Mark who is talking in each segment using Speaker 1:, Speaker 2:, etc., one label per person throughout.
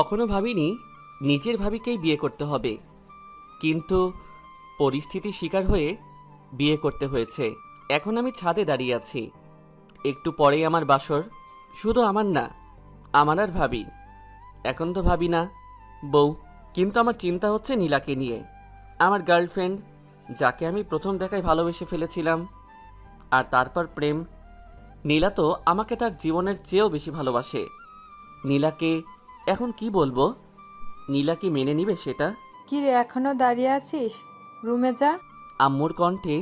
Speaker 1: কখনো ভাবিনি নিজের ভাবিকেই বিয়ে করতে হবে, কিন্তু পরিস্থিতির শিকার হয়ে বিয়ে করতে হয়েছে। এখন আমি ছাদে দাঁড়িয়ে আছি, একটু পরেই আমার বাসর। শুধু আমার না, আমার আর ভাবি। এখন তো ভাবি না, বউ। কিন্তু আমার চিন্তা হচ্ছে নীলাকে নিয়ে, আমার গার্লফ্রেন্ড, যাকে আমি প্রথম দেখায় ভালোবেসে ফেলেছিলাম, আর তারপর প্রেম। নীলা তো আমাকে তার জীবনের চেয়েও বেশি ভালোবাসে। নীলাকে এখন কি বলবো? নীলা কি মেনে নিবে সেটা?
Speaker 2: কি রে, এখনো দাঁড়িয়ে আছিস? রুমে যা।
Speaker 1: আম্মুর কণ্ঠে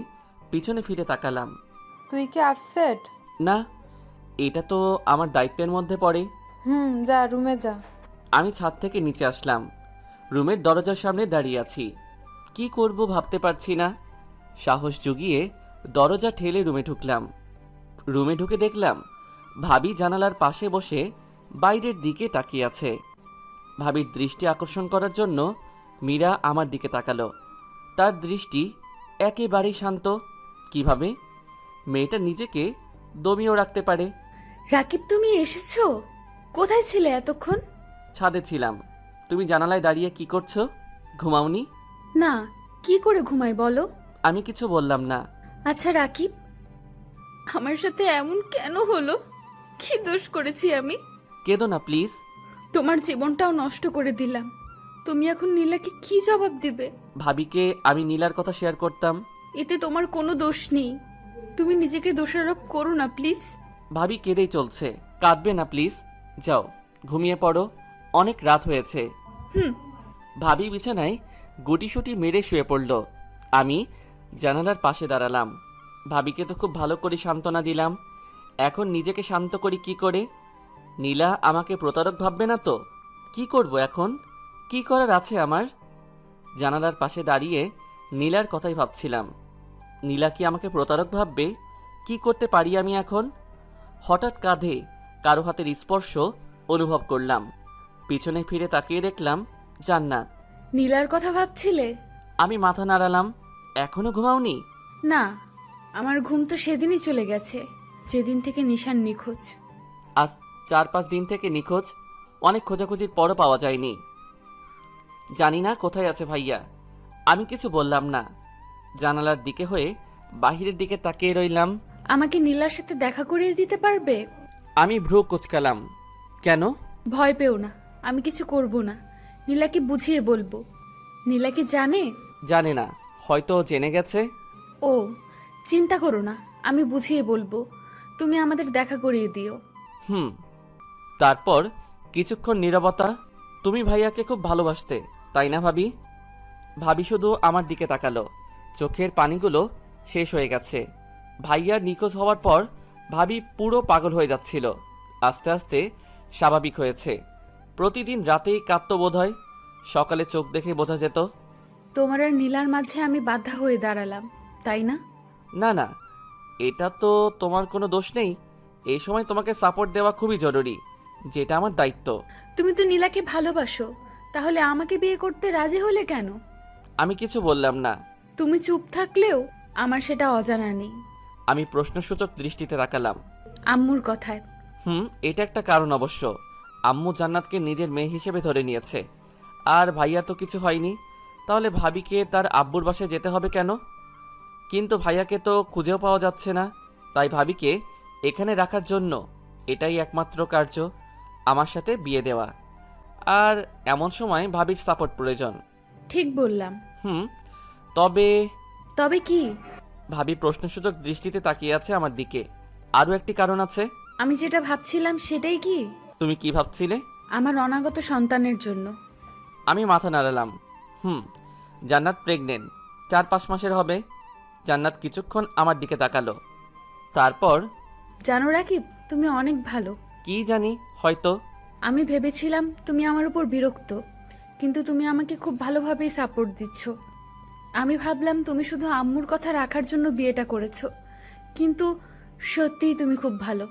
Speaker 1: পিছনে ফিরে তাকালাম।
Speaker 2: তুই কি আপসেট?
Speaker 1: না, এটা তো আমার দায়িত্বের মধ্যে পড়ে।
Speaker 2: যা রুমে যা।
Speaker 1: আমি ছাদ থেকে নিচে আসলাম, রুমের দরজার সামনে দাঁড়িয়ে আছি। কি করব ভাবতে পারছি না। সাহস জুগিয়ে দরজা ঠেলে রুমে ঢুকলাম। রুমে ঢুকে দেখলাম ভাবি জানালার পাশে বসে বাইরের দিকে তাকিয়ে আছে। ভাবির দৃষ্টি আকর্ষণ করার জন্য মীরা আমার দিকে তাকালো। তার দৃষ্টি একেবারেই শান্ত। কিভাবে মেয়েটা নিজেকে দমিয়েও রাখতে পারে?
Speaker 3: রাকিব, তুমি এসেছো? কোথায় ছিলে এতক্ষণ?
Speaker 1: ছাদে ছিলাম। তুমি জানালায় দাঁড়িয়ে কি করছো? ঘুমাওনি?
Speaker 3: না, কি করে ঘুমাই বলো?
Speaker 1: আমি কিছু বললাম না।
Speaker 3: আচ্ছা রাকিব, আমার সাথে এমন কেন হলো? কি দোষ করেছি আমি?
Speaker 1: কেঁদো না প্লিজ।
Speaker 3: তোমার জীবনটাও নষ্ট করে দিলাম। তুমি এখন নীলাকে কি জবাব দিবে?
Speaker 1: ভাবিকে আমি নীলার কথা শেয়ার করতাম।
Speaker 3: এতে তোমার কোনো দোষ নেই। তুমি নিজেকে দোষারোপ করো না প্লিজ।
Speaker 1: ভাবি কেঁদেই চলছে, কাঁদবে না প্লিজ। যাও ঘুমিয়ে পড়ো, অনেক রাত হয়েছে।
Speaker 3: হুম।
Speaker 1: ভাবি বিছানায় গুটিসুটি মেরে শুয়ে পড়ল। আমি জানালার পাশে দাঁড়ালাম। ভাবিকে তো খুব ভালো করে সান্ত্বনা দিলাম। এখন নিজেকে শান্ত করি কি করে? নীলা আমাকে প্রতারক ভাববে না তো? কি করব এখন? কি করার আছে আমার? জানালার পাশে দাঁড়িয়ে নীলার কথাই ভাবছিলাম। নীলা কি আমাকে প্রতারক ভাববে? কি করতে পারি আমি এখন? হঠাৎ কাঁধে কারো হাতের স্পর্শ অনুভব করলাম। পিছনে ফিরে তাকিয়ে দেখলাম জান্নাত।
Speaker 3: নীলার কথা ভাবছিলে?
Speaker 1: আমি মাথা নাড়ালাম। এখনো ঘুমাওনি?
Speaker 3: না, আমার ঘুম তো সেদিনই চলে গেছে, যেদিন থেকে নিশান নিখোঁজ।
Speaker 1: আজ 4-5 দিন থেকে নিখোঁজ। অনেক খোঁজাখুঁজির পরও পাওয়া যায়নি। জানি না কোথায় আছে ভাইয়া। আমি কিছু বললাম না। জানালার দিকে হয়ে বাহিরের দিকে তাকিয়ে রইলাম।
Speaker 3: আমাকে নীলার সাথে দেখা করিয়ে দিতে পারবে?
Speaker 1: আমি ভ্রু কুঁচকালাম। কেন?
Speaker 3: ভয় পেও না, আমি কিছু করব না। নীলাকে বুঝিয়ে বলবো। নীলা কি জানে?
Speaker 1: জানে না, হয়তো জেনে গেছে।
Speaker 3: ও, চিন্তা করো না, আমি বুঝিয়ে বলবো। তুমি আমাদের দেখা করিয়ে দিও।
Speaker 1: তারপর কিছুক্ষণ নীরবতা। তুমি ভাইয়াকে খুব ভালোবাসতে, তাই না ভাবি? ভাবি শুধু আমার দিকে তাকালো। চোখের পানিগুলো শেষ হয়ে গেছে। ভাইয়া নিখোঁজ হওয়ার পর ভাবি পুরো পাগল হয়ে যাচ্ছিল। আস্তে আস্তে স্বাভাবিক হয়েছে। প্রতিদিন রাতেই কাঁদত বোধহয়। সকালে চোখ দেখে বোঝা যেত।
Speaker 3: তোমার আর নীলার মাঝে আমি বাধা হয়ে দাঁড়ালাম, তাই না?
Speaker 1: না না, এটা তো তোমার কোনো দোষ নেই। এই সময় তোমাকে সাপোর্ট দেওয়া খুবই জরুরি, যেটা আমার দায়িত্ব।
Speaker 3: তুমি তো নীলাকে ভালোবাসো, তাহলে আমাকে বিয়ে করতে রাজি হলে কেন?
Speaker 1: আমি কিছু বললাম না।
Speaker 3: তুমি চুপ থাকলেও আমার সেটা অজানা নেই।
Speaker 1: আমি প্রশ্নসূচক দৃষ্টিতে তাকালাম।
Speaker 3: আম্মুর কথায়।
Speaker 1: এটা একটা কারণ অবশ্য। আম্মু জান্নাতকে নিজের মেয়ে হিসেবে ধরে নিয়েছে। আর ভাইয়ার তো কিছু হয়নি, তাহলে ভাবিকে তার আব্বুর বাসায় যেতে হবে কেন? কিন্তু ভাইয়াকে তো খুঁজেও পাওয়া যাচ্ছে না। তাই ভাবিকে এখানে রাখার জন্য এটাই একমাত্র কার্য, আমার সাথে বিয়ে দেওয়া। আর এমন সময় ভাবির সাপোর্ট প্রয়োজন।
Speaker 3: ঠিক বললাম।
Speaker 1: তবে
Speaker 3: তবে কি?
Speaker 1: ভাবি প্রশ্নসূচক দৃষ্টিতে তাকিয়ে আছে আমার দিকে। আরও একটি কারণ আছে।
Speaker 3: আমি যেটা ভাবছিলাম সেটাই কি?
Speaker 1: তুমি কি ভাবছিলে?
Speaker 3: আমার অনাগত সন্তানের জন্য।
Speaker 1: আমি মাথা নাড়ালাম। জান্নাত প্রেগনেন্ট, 4-5 মাসের হবে। জান্নাত কিছুক্ষণ আমার দিকে তাকালো। তারপর,
Speaker 3: জানো রাকিব, তুমি অনেক ভালো।
Speaker 1: কি জানি, হয়তো।
Speaker 3: আমি ভেবেছিলাম তুমি আমার উপর বিরক্ত, কিন্তু তুমি আমাকে খুব ভালোভাবেই সাপোর্ট দিচ্ছ। আমি ভাবলাম তুমি শুধু আম্মুর কথা রাখার জন্য বিয়েটা করেছো, কিন্তু সত্যিই তুমি খুব ভালো।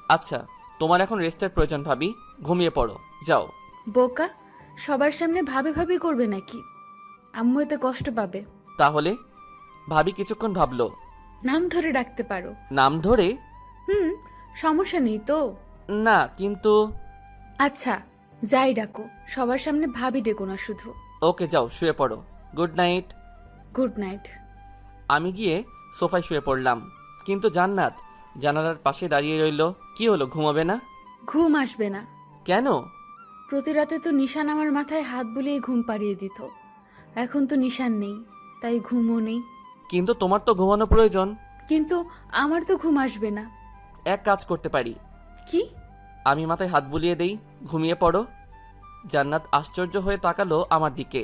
Speaker 1: আচ্ছা, তোমার এখন রেস্টের প্রয়োজন ভাবি। ঘুমিয়ে পড়ো, যাও।
Speaker 3: বোকা, সবার সামনে ভাবে ভাবি করবে নাকি? আম্মু এতে কষ্ট পাবে।
Speaker 1: তাহলে? ভাবি কিছুক্ষণ ভাবলো।
Speaker 3: নাম ধরে ডাকতে পারো।
Speaker 1: নাম ধরে?
Speaker 3: সমস্যা নেই তো?
Speaker 1: না, কিন্তু।
Speaker 3: আচ্ছা, যাই ডাকো, সবার সামনে ভাবি ডেকো না শুধু।
Speaker 1: ওকে যাও, শুয়ে পড়ো। Good night.
Speaker 3: Good night.
Speaker 1: আমি গিয়ে সোফায় শুয়ে পড়লাম, কিন্তু জান্নাত জানালার পাশে দাঁড়িয়ে রইল। কি হলো, ঘুমাবে না?
Speaker 3: ঘুম আসবে না।
Speaker 1: কেন?
Speaker 3: প্রতি রাতে তো নিশান আমার মাথায় হাত বুলিয়ে ঘুম পাড়িয়ে দিত। এখন তো নিশান নেই, তাই ঘুমও নেই।
Speaker 1: কিন্তু তোমার তো ঘুমানো প্রয়োজন।
Speaker 3: কিন্তু আমার তো ঘুম আসবে না।
Speaker 1: এক কাজ করতে পারি।
Speaker 3: কি?
Speaker 1: আমি মাথায় হাত বুলিয়ে দেই, ঘুমিয়ে পড়ো। জান্নাত আশ্চর্য হয়ে তাকালো আমার দিকে,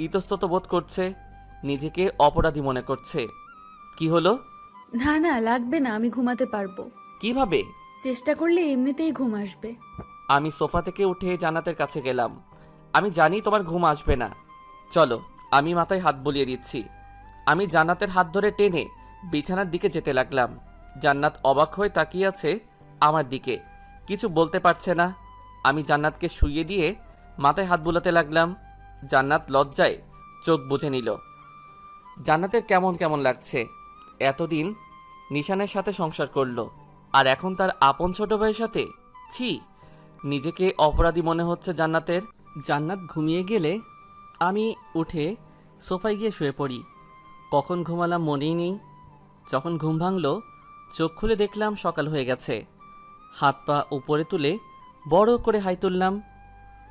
Speaker 1: ইতস্তত বোধ করছে, নিজেকে অপরাধী মনে করছে। কি হলো?
Speaker 3: না না, লাগবে না, আমি ঘুমাতে পারবো।
Speaker 1: কিভাবে?
Speaker 3: চেষ্টা করলে এমনিতেই ঘুম আসবে।
Speaker 1: আমি সোফা থেকে উঠে জান্নাতের কাছে গেলাম। আমি জানি তোমার ঘুম আসবে না, চলো। আমি মাথায় হাত বুলিয়ে দিচ্ছি। আমি জান্নাতের হাত ধরে টেনে বিছানার দিকে যেতে লাগলাম। জান্নাত অবাক হয়ে তাকিয়ে আছে আমার দিকে, কিছু বলতে পারছে না। আমি জান্নাতকে শুইয়ে দিয়ে মাথায় হাত বুলাতে লাগলাম। জান্নাত লজ্জায় চোখ বুজে নিল। জান্নাতের কেমন কেমন লাগছে। এতদিন নিশানের সাথে সংসার করলো, আর এখন তার আপন ছোট ভাইয়ের সাথে। ছি, নিজেকে অপরাধী মনে হচ্ছে জান্নাতের। জান্নাত ঘুমিয়ে গেলে আমি উঠে সোফায় গিয়ে শুয়ে পড়ি। কখন ঘুমালাম মনেই নেই। যখন ঘুম ভাঙলো, চোখ খুলে দেখলাম সকাল হয়ে গেছে। হাত পা উপরে তুলে বড় করে হাই তুললাম।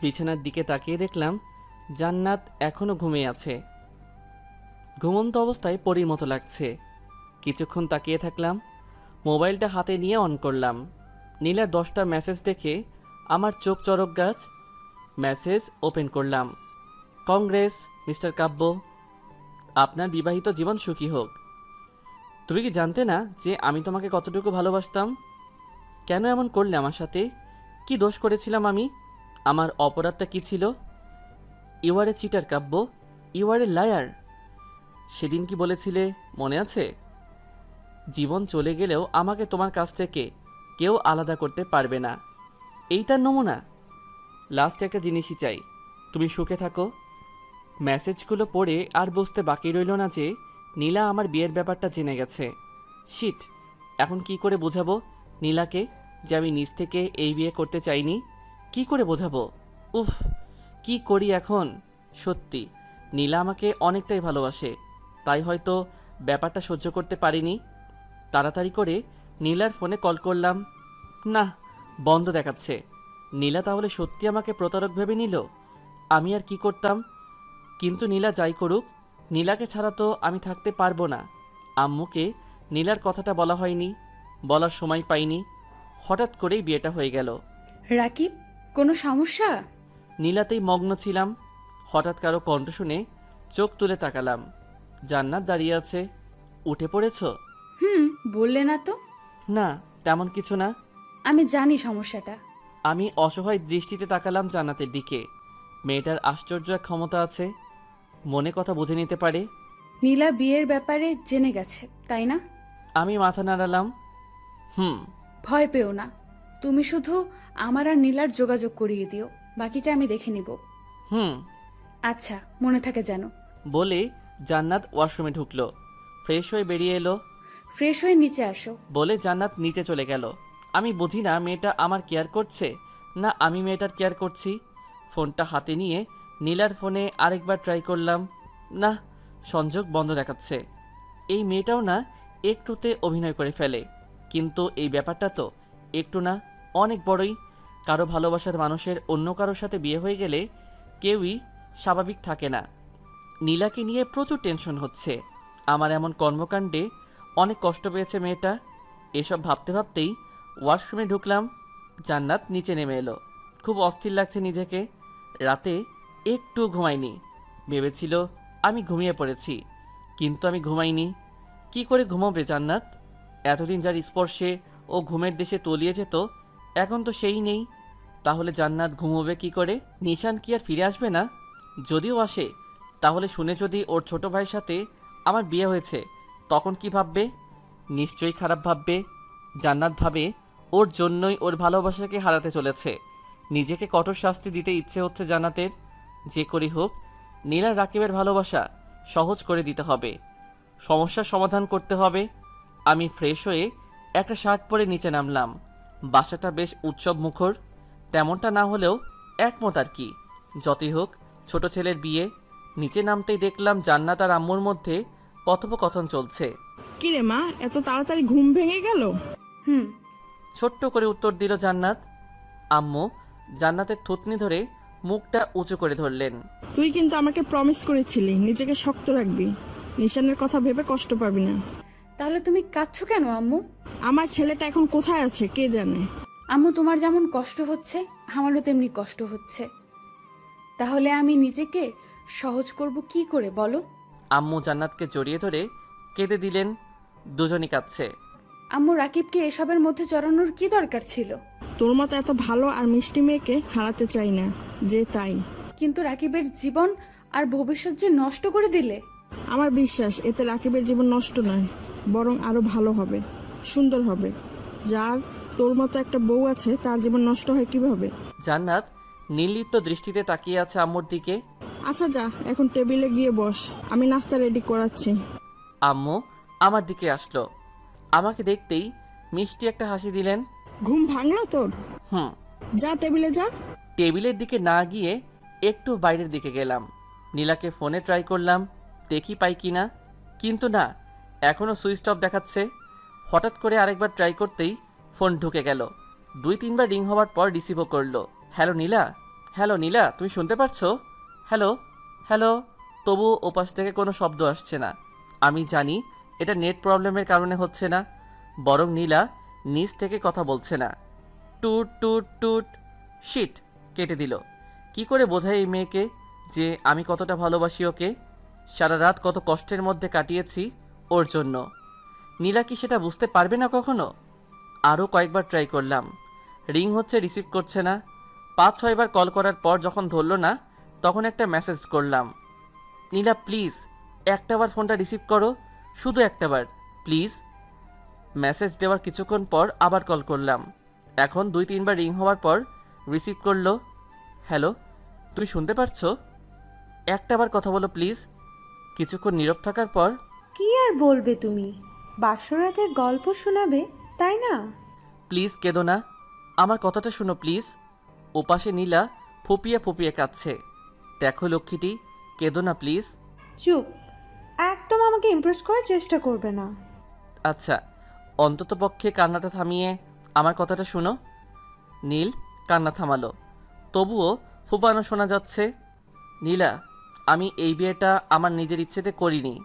Speaker 1: বিছানার দিকে তাকিয়ে দেখলাম জান্নাত এখনও ঘুমিয়ে আছে। ঘুমন্ত অবস্থায় পরীর মতো লাগছে। কিছুক্ষণ তাকিয়ে থাকলাম, মোবাইলটা হাতে নিয়ে অন করলাম। নীলার 10টা মেসেজ দেখে আমার চোখ চরক গাছ। মেসেজ ওপেন করলাম। কংগ্রেস মিস্টার কাব্য, আপনার বিবাহিত জীবন সুখী হোক। তুমি কি জানতে না যে আমি তোমাকে কতটুকু ভালোবাসতাম? কেন এমন করলে আমার সাথে? কি দোষ করেছিলাম আমি? আমার অপরাধটা কি ছিল? You are a cheater Kavya, you are a liar. সেদিন কি বলেছিলে মনে আছে? জীবন চলে গেলেও আমাকে তোমার কাছ থেকে কেউ আলাদা করতে পারবে না। এই তার নমুনা। লাস্ট একটা জিনিসই চাই, তুমি সুখে থাকো। মেসেজগুলো পড়ে আর বুঝতে বাকি রইল না যে নীলা আমার বিয়ের ব্যাপারটা জেনে গেছে। শিট, এখন কি করে বোঝাবো নীলাকে যে আমি নিজ থেকে এই বিয়ে করতে চাইনি? কি করে বোঝাবো? উফ, কি করি এখন? সত্যি নীলা আমাকে অনেকটাই ভালোবাসে, তাই হয়তো ব্যাপারটা সহ্য করতে পারিনি। তাড়াতাড়ি করে নীলার ফোনে কল করলাম। না, বন্ধ দেখাচ্ছে। নীলা তাহলে সত্যি আমাকে প্রতারক ভেবে নিল। আমি আর কি করতাম? কিন্তু নীলা যাই করুক, নীলাকে ছাড়া তো আমি থাকতে পারবো না। আম্মুকে নীলার কথাটা বলা হয়নি, বলার সময় পাইনি। হঠাৎ করেই বিয়েটা হয়ে গেল।
Speaker 3: রাকিব, কোনো সমস্যা?
Speaker 1: নীলাতেই মগ্ন ছিলাম। হঠাৎ কারো কণ্ঠ শুনে চোখ তুলে তাকালাম। জান্নাত দাঁড়িয়ে আছে। উঠে পড়েছ?
Speaker 3: বললে না তো।
Speaker 1: না, তেমন কিছু না।
Speaker 3: আমি জানি সমস্যাটা।
Speaker 1: আমি অসহায় দৃষ্টিতে তাকালাম জান্নাতের দিকে। মেয়েটার আশ্চর্য এক ক্ষমতা আছে, মনে কথা বুঝে নিতে পারে।
Speaker 3: নীলা বিয়ের ব্যাপারে জেনে গেছে, তাই না?
Speaker 1: আমি মাথা নাড়ালাম।
Speaker 3: ভয় পেও না, তুমি শুধু আমার আর নীলার যোগাযোগ করিয়ে দিও, বাকিটা আমি দেখে নিব।
Speaker 1: হুম
Speaker 3: আচ্ছা, মনে থাকে যেন।
Speaker 1: বলে জান্নাত ওয়াশরুমে ঢুকলো। ফ্রেশ হয়ে বেরিয়ে এলো।
Speaker 3: ফ্রেশ হয়ে নিচে আসো।
Speaker 1: বলে জান্নাত নিচে চলে গেল। আমি বুঝি না মেয়েটা আমার কেয়ার করছে না আমি মেয়েটার কেয়ার করছি। ফোনটা হাতে নিয়ে নীলার ফোনে আরেকবার ট্রাই করলাম। না, সংযোগ বন্ধ দেখাচ্ছে। এই মেয়েটাও না একটুতে অভিনয় করে ফেলে, কিন্তু এই ব্যাপারটা তো একটু না, অনেক বড়ই। কারো ভালোবাসার মানুষের অন্য কারোর সাথে বিয়ে হয়ে গেলে কেউই স্বাভাবিক থাকে না। নীলাকে নিয়ে প্রচুর টেনশন হচ্ছে। আমার এমন কর্মকাণ্ডে অনেক কষ্ট পেয়েছে মেয়েটা। এসব ভাবতে ভাবতেই ওয়াশরুমে ঢুকলাম। জান্নাত নিচে নেমে এলো। খুব অস্থির লাগছে নিজেকে। রাতে একটু ঘুমাইনি। ভেবেছিল আমি ঘুমিয়ে পড়েছি, কিন্তু আমি ঘুমাইনি। কি করে ঘুমাবে জান্নাত? এতদিন যার স্পর্শে ও ঘুমের দেশে তলিয়ে যেত, এখন তো সেই নেই। তাহলে জান্নাত ঘুমোবে কি করে? নিশান কি আর ফিরে আসবে না? যদিও আসে, তাহলে শুনে যদি ওর ছোট ভাইয়ের সাথে আমার বিয়ে হয়েছে, তখন কি ভাববে? নিশ্চয়ই খারাপ ভাববে। জান্নাত ভাবে ওর জন্যই ওর ভালোবাসাকে হারাতে চলেছে। নিজেকে কঠোর শাস্তি দিতে ইচ্ছে হচ্ছে জান্নাতের। যে করি হোক, নীলা রাকিবের ভালোবাসা সহজ করে দিতে হবে, সমস্যার সমাধান করতে হবে। আমি ফ্রেশ হয়ে একটা শার্ট পরে নিচে নামলাম। বাসাটা বেশ উৎসব মুখর, তেমনটা না হলেও একমত আর কি। যতই হোক ছোট ছেলের বিয়ে। নিচে নামতেই দেখলাম জান্নাত আর আম্মুর মধ্যে কথোপকথন চলছে।
Speaker 4: কিরে মা, এত তাড়াতাড়ি ঘুম ভেঙে গেল?
Speaker 3: হুম।
Speaker 1: ছোট্ট করে উত্তর দিল জান্নাত। আম্মু জান্নাতের থুতনি ধরে মুখটা উঁচু করে ধরলেন।
Speaker 4: তুই কিন্তু আমাকে প্রমিস করেছিলি নিজেকে শক্ত রাখবি, নিশানের কথা ভেবে কষ্ট পাবি না।
Speaker 3: তাহলে তুমি কাঁদছো কেন আম্মু?
Speaker 4: আমার ছেলেটা এখন কোথায় আছে কে জানে।
Speaker 3: আম্মু, তোমার যেমন কষ্ট হচ্ছে আমারও তেমনি কষ্ট হচ্ছে। তাহলে আমি নিজেকে সহজ করব কি করে বলো?
Speaker 1: আম্মু জান্নাতকে জড়িয়ে ধরে কেঁদে দিলেন। দুজনই কাঁদছে।
Speaker 3: আম্মু, রাকিবকে এসবের মধ্যে জড়ানোর কি দরকার ছিল?
Speaker 4: তোর মতো এত ভালো আর মিষ্টি মেয়েকে হারাতে চাই না, যে তাই।
Speaker 3: কিন্তু রাকিবের জীবন আর ভবিষ্যৎ যে নষ্ট করে দিলে।
Speaker 4: আমার বিশ্বাস এতে রাকিবের জীবন নষ্ট নয়, বরং আরো ভালো হবে, সুন্দর হবে। যার তোর মতো একটা বউ আছে তার জীবন নষ্ট হয় কিভাবে?
Speaker 1: জান্নাত নির্লিপ্ত দৃষ্টিতে তাকিয়ে আছে আম্মুর দিকে।
Speaker 4: আচ্ছা যা, এখন টেবিলে গিয়ে বস, আমি নাস্তা রেডি করাচ্ছি।
Speaker 1: আম্মু আমার দিকে আসলো। আমাকে দেখতেই মিষ্টি একটা হাসি দিলেন।
Speaker 4: ঘুম ভাঙলো তোর?
Speaker 1: হুম।
Speaker 4: যা টেবিলে যা।
Speaker 1: টেবিলের দিকে না গিয়ে একটু বাইরের দিকে গেলাম। নীলাকে ফোনে ট্রাই করলাম, দেখি পাই কিনা, কিন্তু না, এখনও সুইচ অফ দেখাচ্ছে। হঠাৎ করে আরেকবার ট্রাই করতেই ফোন ঢুকে গেল। 2-3বার রিং হওয়ার পর রিসিভও করলো। হ্যালো নীলা, হ্যালো নীলা, তুমি শুনতে পারছো? Hello hello. তবুও ওপাশ থেকে কোনো শব্দ আসছে না। আমি জানি এটা নেট প্রবলেমের কারণে হচ্ছে না, বরং নীলা নিজ থেকে কথা বলছে না। টুট টুট টুট। শিট, কেটে দিল। কি করে বোঝাই এই মেয়েকে যে আমি কতটা ভালোবাসি ওকে? সারা রাত কত কষ্টের মধ্যে কাটিয়েছি ওর জন্য। নীলা কি সেটা বুঝতে পারবে না কখনো? আরও কয়েকবার ট্রাই করলাম, রিং হচ্ছে, রিসিভ করছে না। 5-6 বার কল করার পর যখন ধরলো না, তখন একটা মেসেজ করলাম, নীলা প্লিজ একটাবার ফোনটা রিসিভ করো, শুধু একটাবার প্লিজ। মেসেজ দেওয়ার কিছুক্ষণ পর আবার কল করলাম। এখন 2-3বার রিং হওয়ার পর রিসিভ করলো। হ্যালো, তুমি শুনতে পারছো? একটাবার কথা বলো প্লিজ। কিছুক্ষণ নীরব থাকার পর,
Speaker 5: কি আর বলবে তুমি? বাসরাতের গল্প শোনাবে তাই না?
Speaker 1: প্লিজ কেঁদো না, আমার কথাটা শোনো প্লিজ। ওপাশে নীলা ফুপিয়ে ফুপিয়ে কাঁদছে। দেখো লক্ষ্মীটি, কেঁদো না প্লিজ।
Speaker 5: চুপ, একদম আমাকে ইমপ্রেস করার চেষ্টা করবে না।
Speaker 1: আচ্ছা, অন্ততপক্ষে কান্নাটা থামিয়ে আমার কথাটা শুনো। নীল কান্না থামালো, তবুও ফুপানো শোনা যাচ্ছে। নীলা, আমি এই বিয়েটা আমার নিজের ইচ্ছেতে করিনি।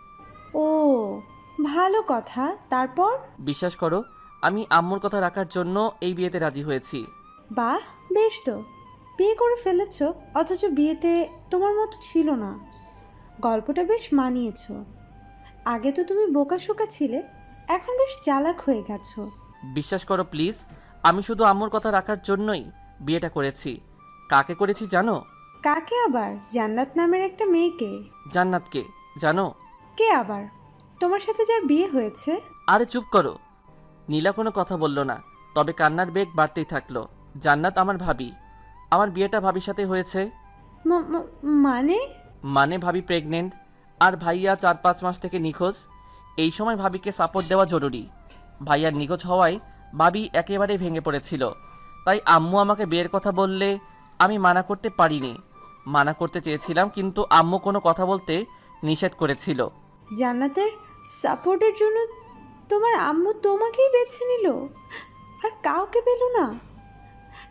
Speaker 5: ও, ভালো কথা। তারপর?
Speaker 1: বিশ্বাস করো, আমি আম্মুর কথা রাখার জন্য এই বিয়েতে রাজি হয়েছি।
Speaker 5: বাহ, বেশ তো। বিয়ে করে ফেলেছ, অথচ বিয়েতে তোমার মতো ছিল না। গল্পটা বেশ মানিয়েছ। আগে তো তুমি বোকাশোকা ছিলে, এখন বেশ চালাক হয়ে গেছো।
Speaker 1: বিশ্বাস করো প্লিজ, আমি শুধু আম্মুর কথা রাখার জন্যই বিয়েটা করেছি। কাকে করেছি জানো?
Speaker 5: কাকে আবার? জান্নাত নামের একটা মেয়েকে।
Speaker 1: জান্নাতকে জানো?
Speaker 5: কে আবার? তোমার সাথে যার বিয়ে হয়েছে?
Speaker 1: আরে চুপ করো। নীলা কোনো কথা বলল না, তবে কান্নার বেগ বাড়তেই থাকলো। জান্নাত আমার ভাবি, আমার বিয়েটা ভাবির সাথে হয়েছে।
Speaker 5: মানে?
Speaker 1: মানে ভাবি প্রেগনেন্ট, আর ভাইয়া 4-5 মাস থেকে নিখোঁজ। এই সময় ভাবিকে সাপোর্ট দেওয়া জরুরি। ভাইয়ার নিখোঁজ হওয়ায় ভাবি একেবারে ভেঙে পড়েছিল। তাই আম্মু আমাকে বিয়ের কথা বললে আমি মানা করতে পারিনি। মানা করতে চেয়েছিলাম, কিন্তু আম্মু কোনো কথা বলতে নিষেধ করেছিল।
Speaker 5: জান্নাতের সাপোর্টের জন্য তোমার আম্মু তোমাকেই বেছে নিল, আর কাউকে পেল না?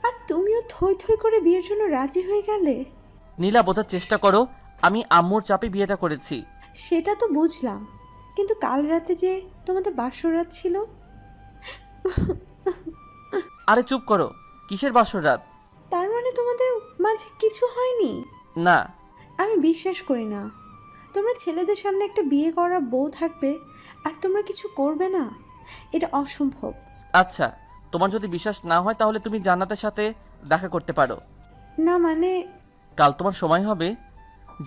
Speaker 5: আর তুমিও থই থই করে বিয়ের জন্য রাজি হয়ে গেলে?
Speaker 1: নীলা, বোঝার চেষ্টা করো, আমি আম্মুর চাপে বিয়েটা করেছি।
Speaker 5: সেটা তো বুঝলাম, কিন্তু কাল রাতে যে তোমাদের বাসর রাত ছিল।
Speaker 1: আরে চুপ করো, কিসের বাসর রাত?
Speaker 5: তার মানে তোমাদের মাঝে কিছু হয়নি?
Speaker 1: না।
Speaker 5: আমি বিশ্বাস করি না। তোমরা ছেলেদের সামনে একটা বিয়ে করা বউ থাকবে আর তোমরা কিছু করবে না, এটা অসম্ভব।
Speaker 1: আচ্ছা, তোমার যদি বিশ্বাস না হয় তাহলে তুমি জান্নাতের সাথে দেখা করতে পারো।
Speaker 5: না মানে?
Speaker 1: কাল তোমার সময় হবে?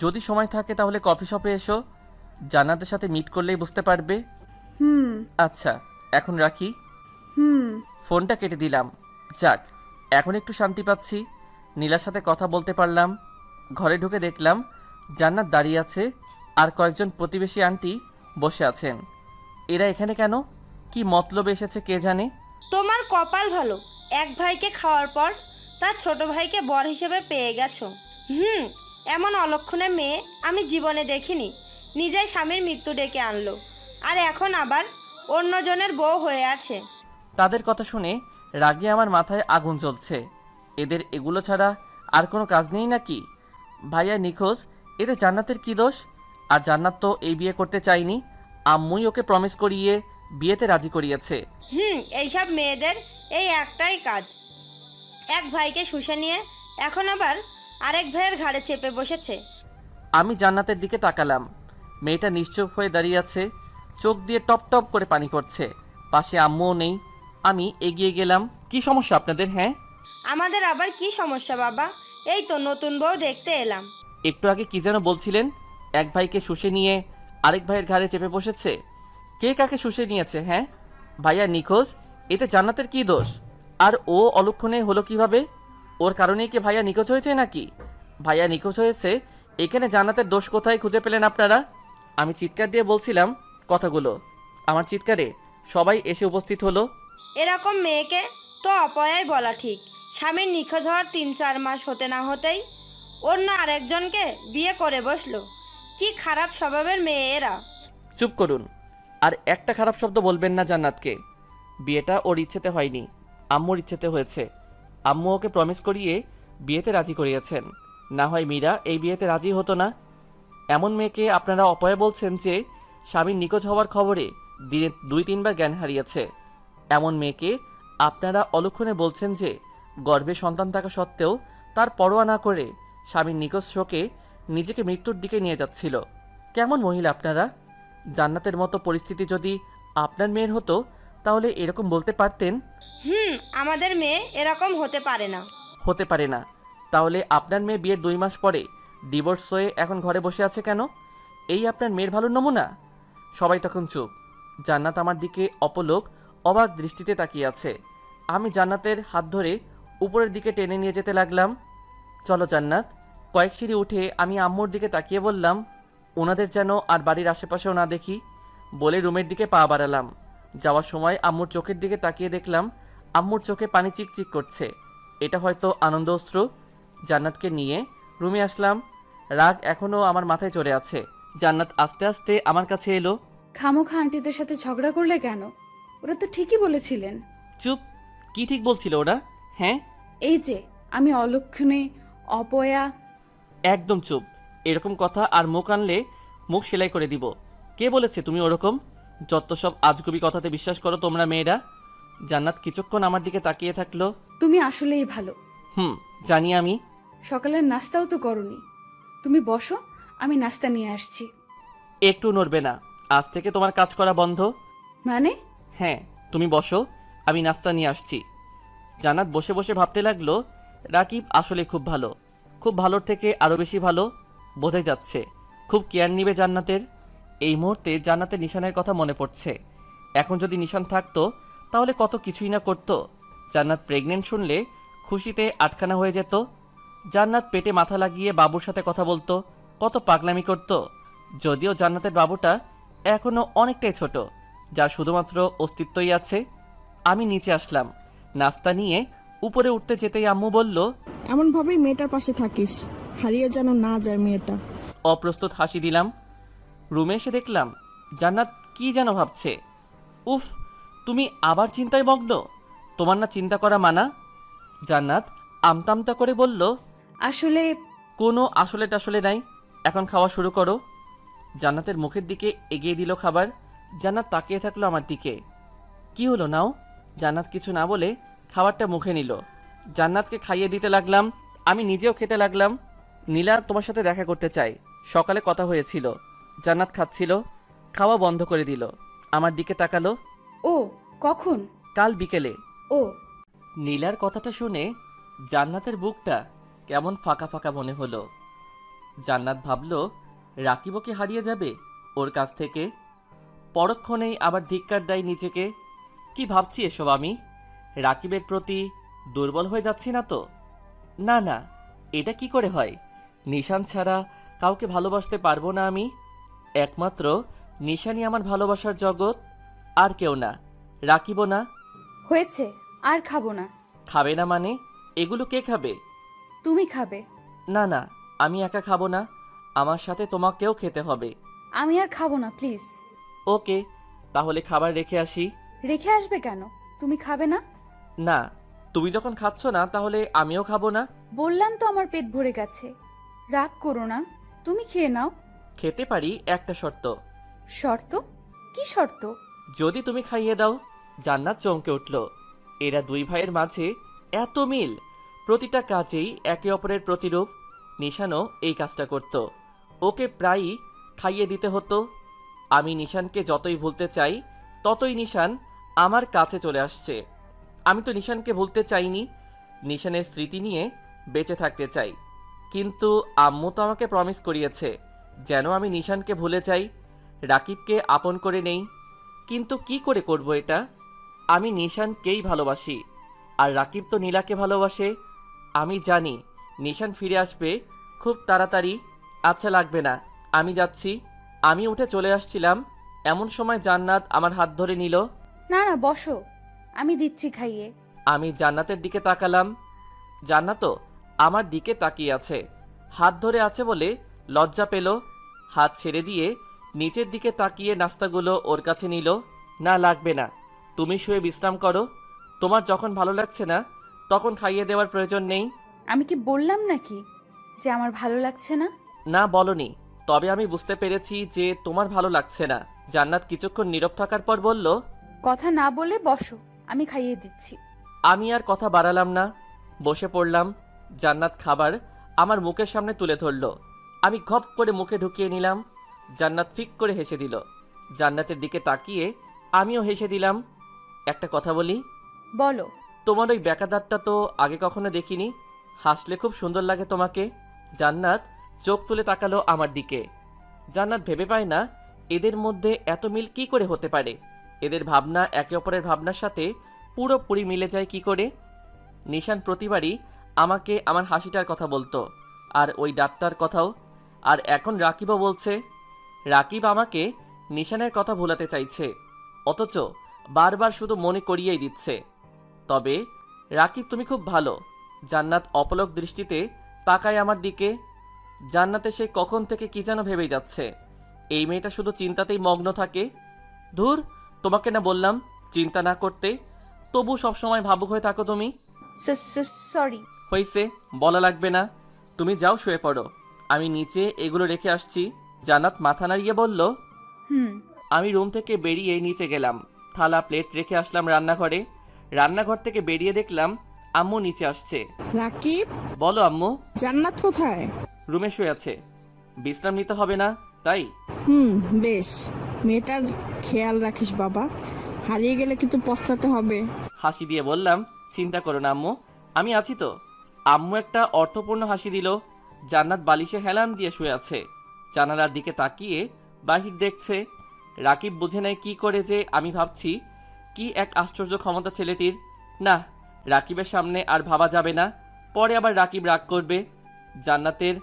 Speaker 1: যদি সময় থাকে তাহলে কফি শপে এসো, জান্নাতের সাথে মিট করলেই বুঝতে পারবে।
Speaker 5: হুম
Speaker 1: আচ্ছা, এখন রাখি।
Speaker 5: হুম।
Speaker 1: ফোনটা কেটে দিলাম। যাক, এখন একটু শান্তি পাচ্ছি। নীলার সাথে কথা বলতে পারলাম। ঘরে ঢুকে দেখলাম জান্নাত দাঁড়িয়ে আছে, আর কয়েকজন প্রতিবেশী আন্টি বসে আছেন। এরা এখানে কেন? কি মতলবে এসেছে কে জানে।
Speaker 6: তোমার কপাল ভালো, এক ভাইকে খাওয়ার পর তার ছোট ভাইকে বর হিসেবে পেয়ে গেছো। এমন অলক্ষণে মেয়ে আমি জীবনে দেখিনি। নিজের স্বামীর মৃত্যু ডেকে আনলো, আর এখন আবার অন্যজনের বউ হয়ে আছে।
Speaker 1: তাদের কথা শুনে রাগে আমার মাথায় আগুন জ্বলছে। এদের এগুলো ছাড়া আর কোনো কাজ নেই নাকি? ভাইয়া নিখোঁজ, এতে জান্নাতের কি দোষ? আর জান্নাত তো এই বিয়ে করতে চায়নি, আম্মুই ওকে প্রমিস করিয়ে বিয়েতে রাজি করিয়েছে।
Speaker 6: এইসব মেয়েদের এই একটাই কাজ, এক ভাইকে শুষে নিয়ে এখন আবার আরেক ভাইয়ের ঘাড়ে চেপে বসেছে।
Speaker 1: আমি জান্নাতের দিকে তাকালাম। মেয়েটা নিশ্চুপ হয়ে দাঁড়িয়ে আছে, চোখ দিয়ে টপ টপ করে পানি পড়ছে। পাশে আম্মুও নেই। আমি এগিয়ে গেলাম। কি সমস্যা আপনাদের? হ্যাঁ,
Speaker 6: আমাদের আবার কি সমস্যা বাবা? এই তো নতুন বউ দেখতে এলাম।
Speaker 1: একটু আগে কি যেন বলছিলেন? এক ভাইকে শুষে নিয়ে আরেক ভাইয়ের ঘাড়ে চেপে বসেছে। কে কাকে শুষে নিয়েছে? হ্যাঁ, ভাইয়া নিখোঁজ, এতে জান্নাতের কি দোষ? আর ও অলক্ষণে হলো কিভাবে? ওর কারণেই কি ভাইয়া নিখোঁজ হয়েছে নাকি? ভাইয়া নিখোঁজ হয়েছে, এখানে জান্নাতের দোষ কোথায় খুঁজে পেলেন আপনারা? আমি চিৎকার দিয়ে বলছিলাম কথাগুলো। আমার চিৎকারে সবাই এসে উপস্থিত হলো।
Speaker 6: এরকম মেয়েকে তো অপয়াই বলা ঠিক। স্বামীর নিখোঁজ হওয়ার 3-4 মাস হতে না হতেই অন্য আরেকজনকে বিয়ে করে বসলো। কি খারাপ স্বভাবের মেয়ে এরা।
Speaker 1: চুপ করুন, আর একটা খারাপ শব্দ বলবেন না জান্নাতকে। বিয়েটা ওর ইচ্ছেতে হয়নি, আম্মুর ইচ্ছেতে হয়েছে। আম্মু ওকে প্রমিস করিয়ে বিয়েতে রাজি করিয়েছেন, না হয় মীরা এই বিয়েতে রাজি হতো না। এমন মেয়েকে আপনারা অপয়া বলছেন যে স্বামীর নিখোঁজ হওয়ার খবরে দিনে 2-3 বার জ্ঞান হারিয়েছে। এমন মেয়েকে আপনারা অলক্ষণে বলছেন যে গর্ভে সন্তান থাকা সত্ত্বেও তার পরোয়া না করে স্বামীর নিখোঁজ শোকে নিজেকে মৃত্যুর দিকে নিয়ে যাচ্ছিল। কেমন মহিলা আপনারা? জান্নাতের মতো পরিস্থিতি যদি আপনার মেয়ের হতো তাহলে এরকম বলতে পারতেন?
Speaker 6: আমাদের মেয়ে এরকম হতে পারে না।
Speaker 1: হতে পারে না? তাহলে আপনার মেয়ে বিয়ের 2 মাস পরে ডিভোর্স হয়ে এখন ঘরে বসে আছে কেন? এই আপনার মেয়ের ভালো নমুনা? সবাই তখন চুপ। জান্নাত আমার দিকে অপলোক অবাক দৃষ্টিতে তাকিয়ে আছে। আমি জান্নাতের হাত ধরে উপরের দিকে টেনে নিয়ে যেতে লাগলাম। চলো জান্নাত। কয়েক সিঁড়ি উঠে আমি আম্মুর দিকে তাকিয়ে বললাম, ওনাদের যেন আর বাড়ির আশেপাশেও না দেখি। বলে রুমের দিকে পা বাড়ালাম। যাওয়ার সময় আম্মুর চোখের দিকে তাকিয়ে দেখলাম আম্মুর চোখে পানি চিকচিক করছে। এটা হয়তো আনন্দ অশ্রু। জান্নাতকে নিয়ে রুমে আসলাম। রাগ এখনও আমার মাথায় চড়ে আছে। জান্নাত আস্তে আস্তে আমার কাছে এলো।
Speaker 3: খামোখা আন্টিদের সাথে ঝগড়া করলে কেন? ওরা তো ঠিকই বলেছিলেন।
Speaker 1: চুপ। কি ঠিক বলছিল ওরা? হ্যাঁ,
Speaker 3: এই যে আমি অলক্ষণে অপয়া।
Speaker 1: একদম চুপ। এরকম কথা আর মুখ আনলে মুখ সেলাই করে দিব। কে বলেছে তুমি ওরকম? যত সব আজগুবি কথাতে বিশ্বাস করো তোমরা মেয়েরা। জান্নাত কিছুক্ষণ আমার দিকে তাকিয়ে থাকলো।
Speaker 3: তুমি আসলেই ভালো।
Speaker 1: জানি আমি।
Speaker 3: সকালের নাস্তাও তো করনি। তুমি বসো, আমি নাস্তা নিয়ে আসছি।
Speaker 1: একটু নড়বে না। আজ থেকে তোমার কাজ করা বন্ধ।
Speaker 3: মানে?
Speaker 1: হ্যাঁ, তুমি বসো, আমি নাস্তা নিয়ে আসছি। জান্নাত বসে বসে ভাবতে লাগলো, রাকিব আসলে খুব ভালো, খুব ভালোর থেকে আরও বেশি ভালো। বোঝাই যাচ্ছে খুব কেয়ার নিবে জান্নাতের। এই মুহূর্তে জান্নাতের নিশানের কথা মনে পড়ছে। এখন যদি নিশান থাকতো তাহলে কত কিছুই না করতো। জান্নাত প্রেগনেন্ট শুনলে খুশিতে আটখানা হয়ে যেত। জান্নাত পেটে মাথা লাগিয়ে বাবুর সাথে কথা বলতো, কত পাগলামি করত। যদিও জান্নাতের বাবুটা এখনও অনেকটাই ছোট, যার শুধুমাত্র অস্তিত্বই আছে। আমি নিচে আসলাম। নাস্তা নিয়ে উপরে উঠতে যেতেই আম্মু বলল,
Speaker 4: এমনভাবেই মেয়েটার পাশে থাকিস, হারিয়ে যেন না যায় মেয়েটা।
Speaker 1: অপ্রস্তুত হাসি দিলাম। রুমে এসে দেখলাম জান্নাত কি যেন ভাবছে। উফ, তুমি আবার চিন্তায় মগ্ন? তোমার না চিন্তা করা মানা? জান্নাত আমতামতা করে বলল,
Speaker 3: আসলে
Speaker 1: কোনো আসলে টাসলে নাই, এখন খাওয়া শুরু করো। জান্নাতের মুখের দিকে এগিয়ে দিল খাবার। জান্নাত তাকিয়ে থাকলো আমার দিকে। কি হলো নাও? জান্নাত কিছু না বলে খাবারটা মুখে নিল। জান্নাতকে খাইয়ে দিতে লাগলাম, আমি নিজেও খেতে লাগলাম। নীলা তোমার সাথে দেখা করতে চাই, সকালে কথা হয়েছিল। জান্নাত খাচ্ছিল, খাওয়া বন্ধ করে দিল। আমার দিকে তাকালো।
Speaker 3: ও কখন?
Speaker 1: কাল বিকেলে।
Speaker 3: ও
Speaker 1: নীলার কথাটা শুনে জান্নাতের বুকটা কেমন ফাঁকা ফাঁকা মনে হলো। জান্নাত ভাবলো রাকিবও কি হারিয়ে যাবে ওর কাছ থেকে? পরক্ষণেই আবার ধিক্কার দেয় নিজেকে। কি ভাবছি এসব আমি? রাকিবের প্রতি দুর্বল হয়ে যাচ্ছি না তো? না না, এটা কি করে হয়? নিশান ছাড়া কাউকে ভালোবাসতে পারবো না আমি। একমাত্র নিশানই আমার ভালোবাসার জগৎ, আর কেউ না। রাকিবও না।
Speaker 3: হয়েছে, আর খাবো না।
Speaker 1: খাবে না মানে? এগুলো কে খাবে?
Speaker 3: তুমি খাবে।
Speaker 1: না না, আমি একা খাবো না, আমার সাথে তোমাকেও খেতে হবে।
Speaker 3: আমি আর খাবো না প্লিজ।
Speaker 1: ওকে, তাহলে খাবার রেখে আসি।
Speaker 3: রেখে আসবে কেন? তুমি খাবে না?
Speaker 1: না, তুমি যখন খাচ্ছ না তাহলে আমিও খাবো না।
Speaker 3: বললাম তো আমার পেট ভরে গেছে। রাগ করো না, তুমি খেয়ে নাও।
Speaker 1: খেতে পারি, একটা শর্ত।
Speaker 3: শর্ত? কি শর্ত?
Speaker 1: যদি তুমি খাইয়ে দাও। জান্নাত চমকে উঠল। এরা দুই ভাইয়ের মাঝে এত মিল, প্রতিটা কাজেই একে অপরের প্রতিরূপ। নিশানও এই কাজটা করত, ওকে প্রায়ই খাইয়ে দিতে হতো। আমি নিশানকে যতই ভুলতে চাই ততই নিশান আমার কাছে চলে আসছে। আমি তো নিশানকে ভুলতে চাইনি, নিশানের স্মৃতি নিয়ে বেঁচে থাকতে চাই। কিন্তু আম্মু তো আমাকে প্রমিস করিয়েছে যেন আমি নিশানকে ভুলে যাই, রাকিবকে আপন করে নেই। কিন্তু কি করে করব এটা? আমি নিশানকেই ভালোবাসি, আর রাকিব তো নীলাকে ভালোবাসে। আমি জানি নিশান ফিরে আসবে খুব তাড়াতাড়ি। আচ্ছা লাগবে না, আমি যাচ্ছি। আমি উঠে চলে আসছিলাম, এমন সময় জান্নাত আমার হাত ধরে নিল।
Speaker 3: না না, বসো, আমি দিচ্ছি খাইয়ে।
Speaker 1: আমি জান্নাতের দিকে তাকালাম। জান্নাতও আমার দিকে তাকিয়ে আছে, হাত ধরে আছে বলে লজ্জা পেল। হাত ছেড়ে দিয়ে নিচের দিকে তাকিয়ে নাস্তাগুলো ওর কাছে নিল। না লাগবে না, তুমি শুয়ে বিশ্রাম করো, তোমার যখন ভালো লাগছে না তখন খাইয়ে দেওয়ার প্রয়োজন নেই।
Speaker 3: আমি কি বললাম নাকি যে আমার ভালো লাগছে না?
Speaker 1: না বলনি, তবে আমি বুঝতে পেরেছি যে তোমার ভালো লাগছে না। জান্নাত কিছুক্ষণ নীরব থাকার পর বলল,
Speaker 3: কথা না বলে বসো, আমি খাইয়ে দিচ্ছি।
Speaker 1: আমি আর কথা বাড়ালাম না, বসে পড়লাম। জান্নাত খাবার আমার মুখের সামনে তুলে ধরল, আমি ঘপ করে মুখে ঢুকিয়ে নিলাম। জান্নাত ফিক করে হেসে দিল। জান্নাতের দিকে তাকিয়ে আমিও হেসে দিলাম। একটা কথা বলি?
Speaker 3: বলো।
Speaker 1: তোমার ওই ব্যাকাদারটা তো আগে কখনো দেখিনি, হাসলে খুব সুন্দর লাগে তোমাকে। জান্নাত চোখ তুলে তাকালো আমার দিকে। জান্নাত ভেবে পায় না এদের মধ্যে এত মিল কি করে হতে পারে। এদের ভাবনা একে অপরের ভাবনার সাথে পুরোপুরি মিলে যায় কি করে। নিশান প্রতিবারই আমাকে আমার হাসিটার কথা বলতো, আর ওই ডাক্তার কথাও। আর এখন রাকিবও বলছে। রাকিব আমাকে নিশানের কথা ভোলাতে চাইছে, অথচ বারবার শুধু মনে করিয়েই দিচ্ছে। তবে রাকিব তুমি খুব ভালো। জান্নাত অপলক দৃষ্টিতে তাকায় আমার দিকে। জান্নাতে সে কখন থেকে কি যেন ভেবেই যাচ্ছে, এই মেয়েটা শুধু চিন্তাতেই মগ্ন থাকে। ধুর, তোমাকে না বললাম চিন্তা না করতে, তবু সবসময় ভাবুক হয়ে থাকো তুমি।
Speaker 3: সরি।
Speaker 1: হয়েছে, বলা লাগবে না, তুমি যাও শুয়ে পড়ো, আমি নিচে এগুলো রেখে আসছি। জান্নাত মাথা নাড়িয়ে বলল।
Speaker 3: হুম।
Speaker 1: আমি রুম থেকে বেরিয়ে নিচে গেলাম, থালা প্লেট রেখে আসলাম রান্নাঘরে। রান্নাঘর থেকে বেরিয়ে দেখলাম আম্মু নিচে আসছে।
Speaker 4: রাকিব,
Speaker 1: বলো আম্মু।
Speaker 4: জান্নাত কোথায়?
Speaker 1: রুমে শুয়ে আছে, বিশ্রাম নিতে হবে না তাই।
Speaker 4: বেশ, মেয়েটার খেয়াল রাখিস বাবা, হারিয়ে গেলে কিন্তু পস্তাতে হবে।
Speaker 1: হাসি দিয়ে বললাম, চিন্তা করো না আম্মু, আমি আছি তো। আম্মু একটা অর্থপূর্ণ হাসি দিল। জান্নাত বালিশে হেলান দিয়ে শুয়ে আছে, জানালার দিকে তাকিয়ে বাহির দেখছে। রাকিব বুঝে নেয় কি করে যে আমি ভাবছি। কি এক আশ্চর্য ক্ষমতা ছেলেটির। না, রাকিবের সামনে আর ভাবা যাবে না, পরে আবার রাকিব রাগ করবে। জান্নাতের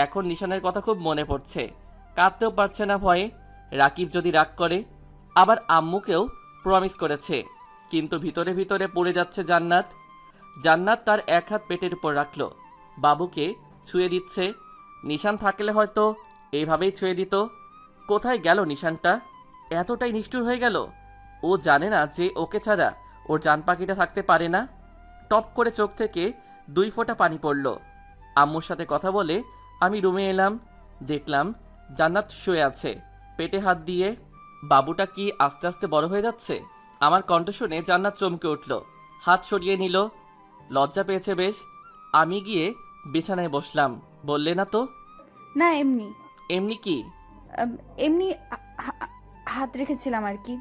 Speaker 1: এখন নিশানের কথা খুব মনে পড়ছে, কাঁদতেও পারছে না ভয়ে। রাকিব যদি রাগ করে, আবার আম্মুকেও প্রমিস করেছে, কিন্তু ভিতরে ভিতরে পড়ে যাচ্ছে জান্নাত। জান্নাত তার এক হাত পেটের উপর রাখলো, বাবুকে ছুঁয়ে দিচ্ছে। নিশান থাকলে হয়তো এইভাবেই ছুঁয়ে দিত। কোথায় গেল নিশানটা? এতটাই নিষ্ঠুর হয়ে গেল। ও জানে না যে ওকে ছাড়া ওর জান পাখিটা থাকতে পারে না। টপ করে চোখ থেকে 2 ফোঁটা পানি পড়ল। আম্মুর সাথে কথা বলে আমি রুমে এলাম, দেখলাম জান্নাত শুয়ে আছে পেটে হাত দিয়ে। বাবুটা কি আস্তে আস্তে বড় হয়ে যাচ্ছে? আমার কণ্ঠ শুনে জান্নাত চমকে উঠল, হাত সরিয়ে নিল। লজ্জা পেয়েছে বেশ। আমি গিয়ে বিছানায় বসলাম। বললে না তো?
Speaker 3: না, এমনি।
Speaker 1: এমনি কি?
Speaker 3: এমনি হাত রেখেছিলাম আর কি।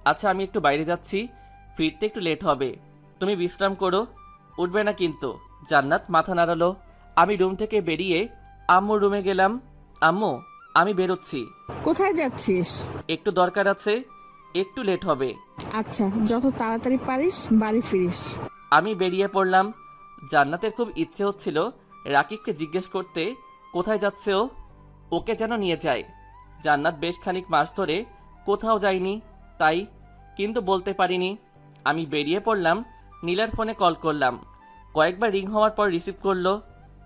Speaker 1: আচ্ছা, আমি একটু বাইরে যাচ্ছি, ফিরতে একটু লেট হবে, তুমি বিশ্রাম করো, উঠবে না কিন্তু। জান্নাত মাথা নাড়ালো। আমি রুম থেকে বেরিয়ে আম্মুর রুমে গেলাম। আম্মু, আমি বেরোচ্ছি।
Speaker 4: কোথায় যাচ্ছিস?
Speaker 1: একটু দরকার আছে, একটু লেট হবে।
Speaker 4: আচ্ছা, যত তাড়াতাড়ি পারিস বাড়ি ফিরিস।
Speaker 1: আমি বেরিয়ে পড়লাম। জান্নাতের খুব ইচ্ছে হচ্ছিল রাকিবকে জিজ্ঞেস করতে কোথায় যাচ্ছে ও, ওকে যেন নিয়ে যায়। জান্নাত বেশ খানিক মাস ধরে কোথাও যায়নি তাই, কিন্তু বলতে পারিনি। আমি বেরিয়ে পড়লাম, নীলার ফোনে কল করলাম। কয়েকবার রিং হওয়ার পর রিসিভ করলো।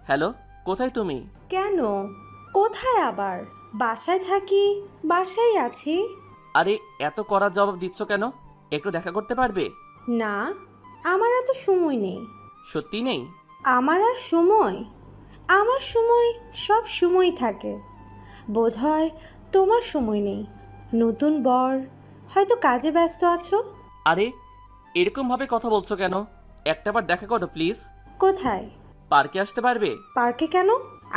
Speaker 1: হ্যালো, কোথায় তুমি?
Speaker 5: কেন? কোথায় আবার? বাসায় থাকি, বাসায় আছি।
Speaker 1: আরে এত কড়া জবাব দিচ্ছ কেন? একটু দেখা করতে পারবে?
Speaker 5: না, আমার এত সময় নেই।
Speaker 1: সত্যি নেই?
Speaker 5: আমার আর সময়? আমার সময় সব সময় থাকে। বোধহয় তোমার সময় নেই। নতুন বর, হয়তো কাজে ব্যস্ত আছো।
Speaker 1: আরে এরকমভাবে কথা বলছো কেন? একটাবার দেখা করো প্লিজ।
Speaker 5: কোথায়?
Speaker 1: পার্কে আসতে পারবে?
Speaker 5: পার্কে কেন?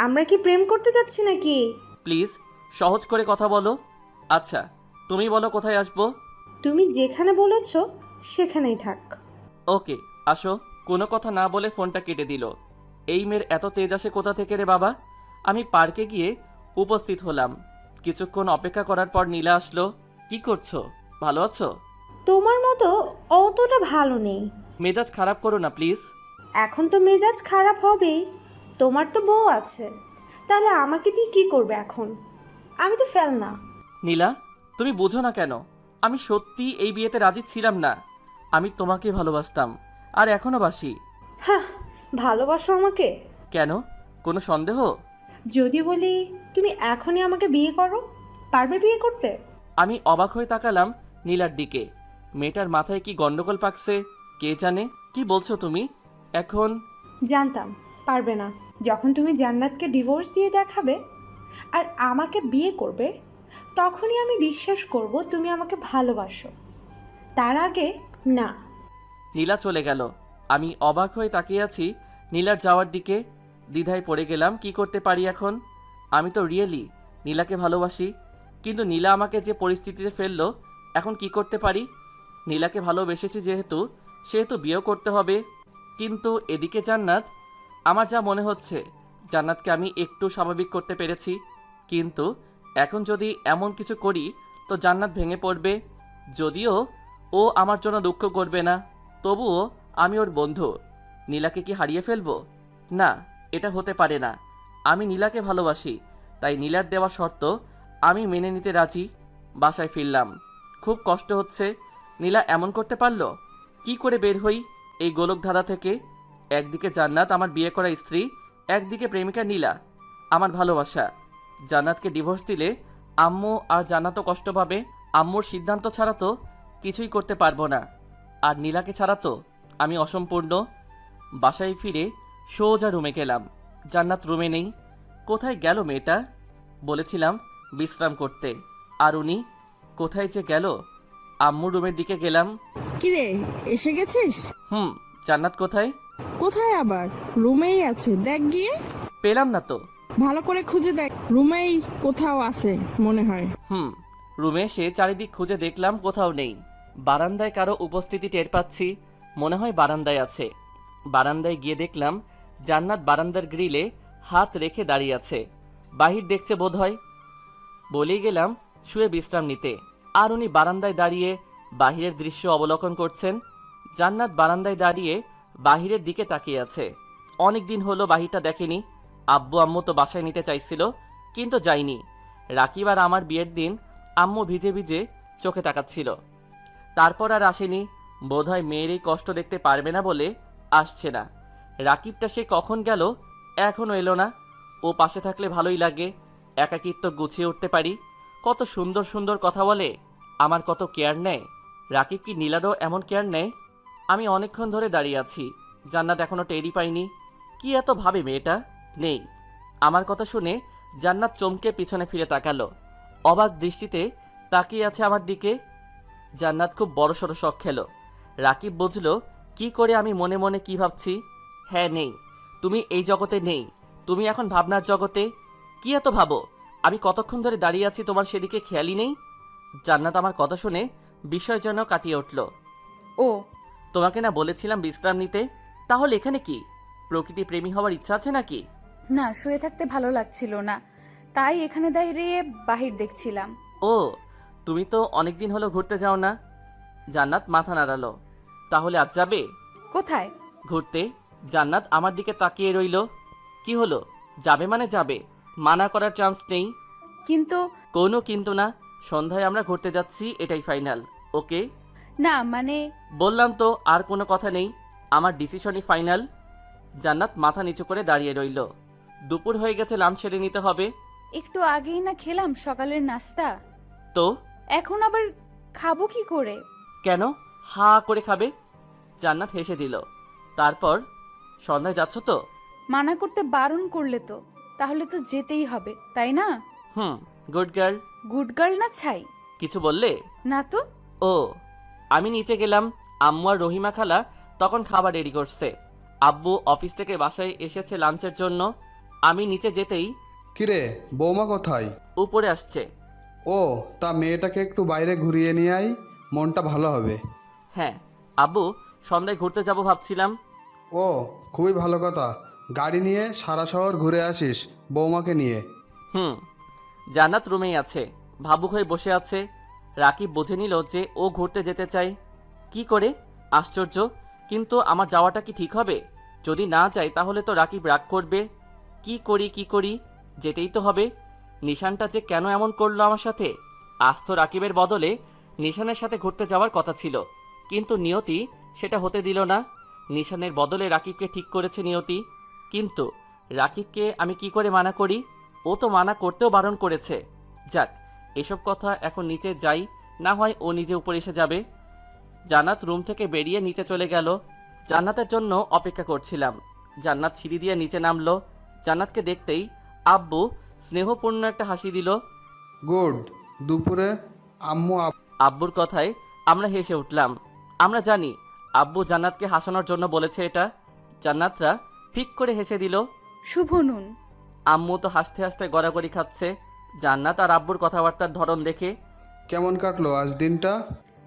Speaker 5: আমরা কি প্রেম করতে যাচ্ছি নাকি?
Speaker 1: প্লিজ সহজ করে কথা বলো। আচ্ছা তুমি বলো কোথায় আসবো?
Speaker 5: তুমি যেখানে বলেছ সেখানেই থাক।
Speaker 1: ওকে আসো। কোনো কথা না বলে ফোনটা কেটে দিল। এই মেয়ের এত তেজ আসে কোথা থেকে রে বাবা? আমি পার্কে গিয়ে উপস্থিত হলাম। কিছুক্ষণ অপেক্ষা করার পর নীলা আসলো। কি করছো? ভালো আছো?
Speaker 5: তোমার মতো অতটা ভালো নেই।
Speaker 1: মেজাজ খারাপ করো না প্লিজ।
Speaker 5: এখন তো মেজাজ খারাপ হবেই। তোমার তো বউ আছে, তাহলে আমাকে দিয়ে কি করবে এখন? আমি তো ফেল না।
Speaker 1: নীলা তুমি বোঝো না কেন? আমি সত্যি এই বিয়েতে রাজি ছিলাম না। আমি তোমাকে ভালোবাসতাম, আর এখনো বাসি।
Speaker 5: হ্যাঁ, ভালোবাসো আমাকে?
Speaker 1: কেন, কোনো সন্দেহ?
Speaker 5: যদি বলি তুমি এখনই আমাকে বিয়ে করো, পারবে বিয়ে করতে?
Speaker 1: আমি অবাক হয়ে তাকালাম নীলার দিকে। মেয়েটার মাথায় কি গন্ডগোল পাকছে কে জানে। কি বলছো তুমি এখন?
Speaker 5: জানতাম পারবে না। যখন তুমি জান্নাতকে ডিভোর্স দিয়ে দেখাবে আর আমাকে বিয়ে করবে, তখনই আমি বিশ্বাস করব তুমি আমাকে ভালোবাসো। তার আগে না।
Speaker 1: নীলা চলে গেল। আমি অবাক হয়ে তাকিয়ে আছি নীলার যাওয়ার দিকে। দ্বিধায় পড়ে গেলাম কি করতে পারি এখন। আমি তো রিয়েলি নীলাকে ভালোবাসি, কিন্তু নীলা আমাকে যে পরিস্থিতিতে ফেললো, এখন কি করতে পারি? নীলাকে ভালোবেসেছি সেহেতু বিয়েও করতে হবে। কিন্তু এদিকে জান্নাত, আমার যা মনে হচ্ছে জান্নাতকে আমি একটু স্বাভাবিক করতে পেরেছি, কিন্তু এখন যদি এমন কিছু করি তো জান্নাত ভেঙে পড়বে। যদিও ও আমার জন্য দুঃখ করবে না, তবুও আমি ওর বন্ধু। নীলাকে কি হারিয়ে ফেলবো? না, এটা হতে পারে না। আমি নীলাকে ভালোবাসি, তাই নীলার দেওয়া শর্ত আমি মেনে নিতে রাজি। বাসায় ফিরলাম, খুব কষ্ট হচ্ছে। নীলা এমন করতে পারলো? কি করে বের হই এই গোলকধাঁধা থেকে? একদিকে জান্নাত আমার বিয়ে করা স্ত্রী, একদিকে প্রেমিকা নীলা আমার ভালোবাসা। জান্নাতকে ডিভোর্স দিলে আম্মু আর জান্নাতও কষ্ট পাবে। আম্মুর সিদ্ধান্ত ছাড়া তো কিছুই করতে পারবো না, আর নীলাকে ছাড়া তো আমি অসম্পূর্ণ। বাসায় ফিরে সোজা রুমে গেলাম। জান্নাত রুমে নেই। কোথায় গেল মেয়েটা? বলেছিলাম বিশ্রাম করতে, আর উনি কোথায় যে গেল? আম্মুর রুমের দিকে গেলাম।
Speaker 4: কিরে, এসে গেছিস?
Speaker 1: জান্নাত কোথায়?
Speaker 4: কোথায় আবার? রুমেই আছে, দেখ গিয়ে।
Speaker 1: পেলাম না তো।
Speaker 4: ভালো করে খুঁজে দেখ, রুমেই কোথাও আছে মনে হয়।
Speaker 1: রুমে এসে চারিদিক খুঁজে দেখলাম কোথাও নেই। বারান্দায় কারো উপস্থিতি টের পাচ্ছি, মনে হয় বারান্দায় আছে। বারান্দায় গিয়ে দেখলাম জান্নাত বারান্দার গ্রিলে হাত রেখে দাঁড়িয়ে আছে, বাহির দেখছে বোধহয়। বলেই গেলাম শুয়ে বিশ্রাম নিতে, আর উনি বারান্দায় দাঁড়িয়ে বাহিরের দৃশ্য অবলোকন করছেন। জান্নাত বারান্দায় দাঁড়িয়ে বাহিরের দিকে তাকিয়ে আছে। অনেক দিন হলো বাহিরটা দেখেনি। আব্বু আম্মু তো বাসায় নিতে চাইছিল, কিন্তু যাইনি। রাকিব আর আমার বিয়ের দিন আম্মু ভিজে ভিজে চোখে তাকাচ্ছিল, তারপর আর আসেনি। বোধহয় মেয়ের এই কষ্ট দেখতে পারবে না বলে আসছে না। রাকিবটা সে কখন গেল, এখনও এলো না। ও পাশে থাকলে ভালোই লাগে, একাকিত্ব গুছিয়ে উঠতে পারি। কত সুন্দর সুন্দর কথা বলে, আমার কত কেয়ার নেয়। রাকিব কি নীলারও এমন কেয়ার নেয়? আমি অনেকক্ষণ ধরে দাঁড়িয়ে আছি, জান্নাত এখনও টেরই পাইনি। কি এত ভাবে মেয়েটা? নেই। আমার কথা শুনে জান্নাত চমকে পিছনে ফিরে তাকালো, অবাক দৃষ্টিতে তাকিয়ে আছে আমার দিকে। জান্নাত খুব বড়সড় শখ খেলো। রাকিব বুঝলো কি করে আমি মনে মনে কি ভাবছি। হ্যাঁ নেই, তুমি এই জগতে নেই, তুমি এখন ভাবনার জগতে। কি এত ভাবো? আমি কতক্ষণ ধরে দাঁড়িয়ে আছি, তোমার সেদিকে খেয়ালই নেই। জান্নাত আমার কথা শুনে বিষয় যেন কাটিয়ে উঠল।
Speaker 3: ও,
Speaker 1: তোমাকে না বলেছিলাম বিশ্রাম নিতে? তাহলে এখানে কি? প্রকৃতি প্রেমী হওয়ার ইচ্ছা আছে নাকি?
Speaker 3: না, শুয়ে থাকতে ভালো লাগছিল না, তাই এখানে দাঁড়িয়ে বাহির দেখছিলাম।
Speaker 1: ও, তুমি তো অনেকদিন হলো ঘুরতে যাও না। জান্নাত মাথা নাড়ালো। তাহলে আজ যাবে?
Speaker 3: কোথায়?
Speaker 1: ঘুরতে। জান্নাত আমার দিকে তাকিয়ে রইল। কি হলো? যাবে মানে যাবে, মানা করার চান্স নেই।
Speaker 3: কিন্তু
Speaker 1: কোনো কিন্তু না, সন্ধ্যায় আমরা ঘুরতে যাচ্ছি, এটাই ফাইনাল। ওকে?
Speaker 3: না মানে
Speaker 1: বললাম তো, আর কোনো কথা নেই, আমার ডিসিশনই ফাইনাল। জান্নাত মাথা নিচু করে দাঁড়িয়ে রইল। দুপুর হয়ে গেছে, লাঞ্চ সেরে নিতে হবে।
Speaker 3: একটু আগেই না খেলাম সকালের নাস্তা,
Speaker 1: তো
Speaker 3: এখন আবার খাবো কি করে?
Speaker 1: কেন হা করে খাবে? জান্নাত হেসে দিল। তারপর, সন্ধ্যায় যাচ্ছ তো?
Speaker 3: মানা করতে বারণ করলে তো, তাহলে তো যেতেই হবে, তাই না?
Speaker 1: Good girl.
Speaker 3: গুড গার্ল না ছাই?
Speaker 1: কিছু বললে?
Speaker 3: না তো।
Speaker 1: ও, আমি নিচে গেলাম। আম্মু আর রহিমা খালা তখন খাবার রেডি করছে। আব্বু অফিস থেকে বাসায় এসেছে লাঞ্চের জন্য। আমি নিচে যেতেই,
Speaker 7: কিরে বৌমা কোথায়?
Speaker 1: উপরে আসছে।
Speaker 7: ও, তা মেয়েটাকে একটু বাইরে ঘুরিয়ে নিয়ে আই, মনটা ভালো হবে।
Speaker 1: হ্যাঁ আব্বু, সন্ধ্যায় ঘুরতে যাব ভাবছিলাম।
Speaker 7: ও, খুবই ভালো কথা। গাড়ি নিয়ে সারা শহর ঘুরে আসিস বৌমাকে নিয়ে।
Speaker 1: জান্নাত রুমেই আছে, ভাবুক হয়ে বসে আছে। রাকিব বুঝে নিল যে ও ঘুরতে যেতে চায়। কি করে? আশ্চর্য। কিন্তু আমার যাওয়াটা কি ঠিক হবে? যদি না যাই তাহলে তো রাকিব রাগ করবে। কি করি? যেতেই তো হবে। নিশানটা যে কেন এমন করলো আমার সাথে? আজ তো রাকিবের বদলে নিশানের সাথে ঘুরতে যাওয়ার কথা ছিল, কিন্তু নিয়তি সেটা হতে দিল না। নিশানের বদলে রাকিবকে ঠিক করেছে নিয়তি। কিন্তু রাকিবকে আমি কি করে মানা করি? ও তো মানা করতেও বারণ করেছে। যাক, এসব কথা এখন নিচে যাই, না হয় ও নিজে উপরে এসে যাবে। জান্নাত রুম থেকে বেরিয়ে নিচে চলে গেল। জান্নাতের জন্য অপেক্ষা করছিলাম। জান্নাত সিঁড়ি দিয়ে নিচে নামলো। জান্নাতকে দেখতেই আব্বু স্নেহপূর্ণ একটা হাসি দিল।
Speaker 7: গুড। দুপুরে আম্মু
Speaker 1: আব্বুর কথায় আমরা হেসে উঠলাম। আমরা জানি আব্বু জান্নাতকে হাসানোর জন্য বলেছে এটা। জান্নাতরা ফিক করে হেসে দিল।
Speaker 3: শুভ নুন।
Speaker 1: আম্মু তো হাসতে হাসতে গড়াগড়ি খাচ্ছে জান্নাত আর আব্বুর কথাবার্তার ধরন দেখে।
Speaker 7: কেমন কাটলো আজ দিনটা?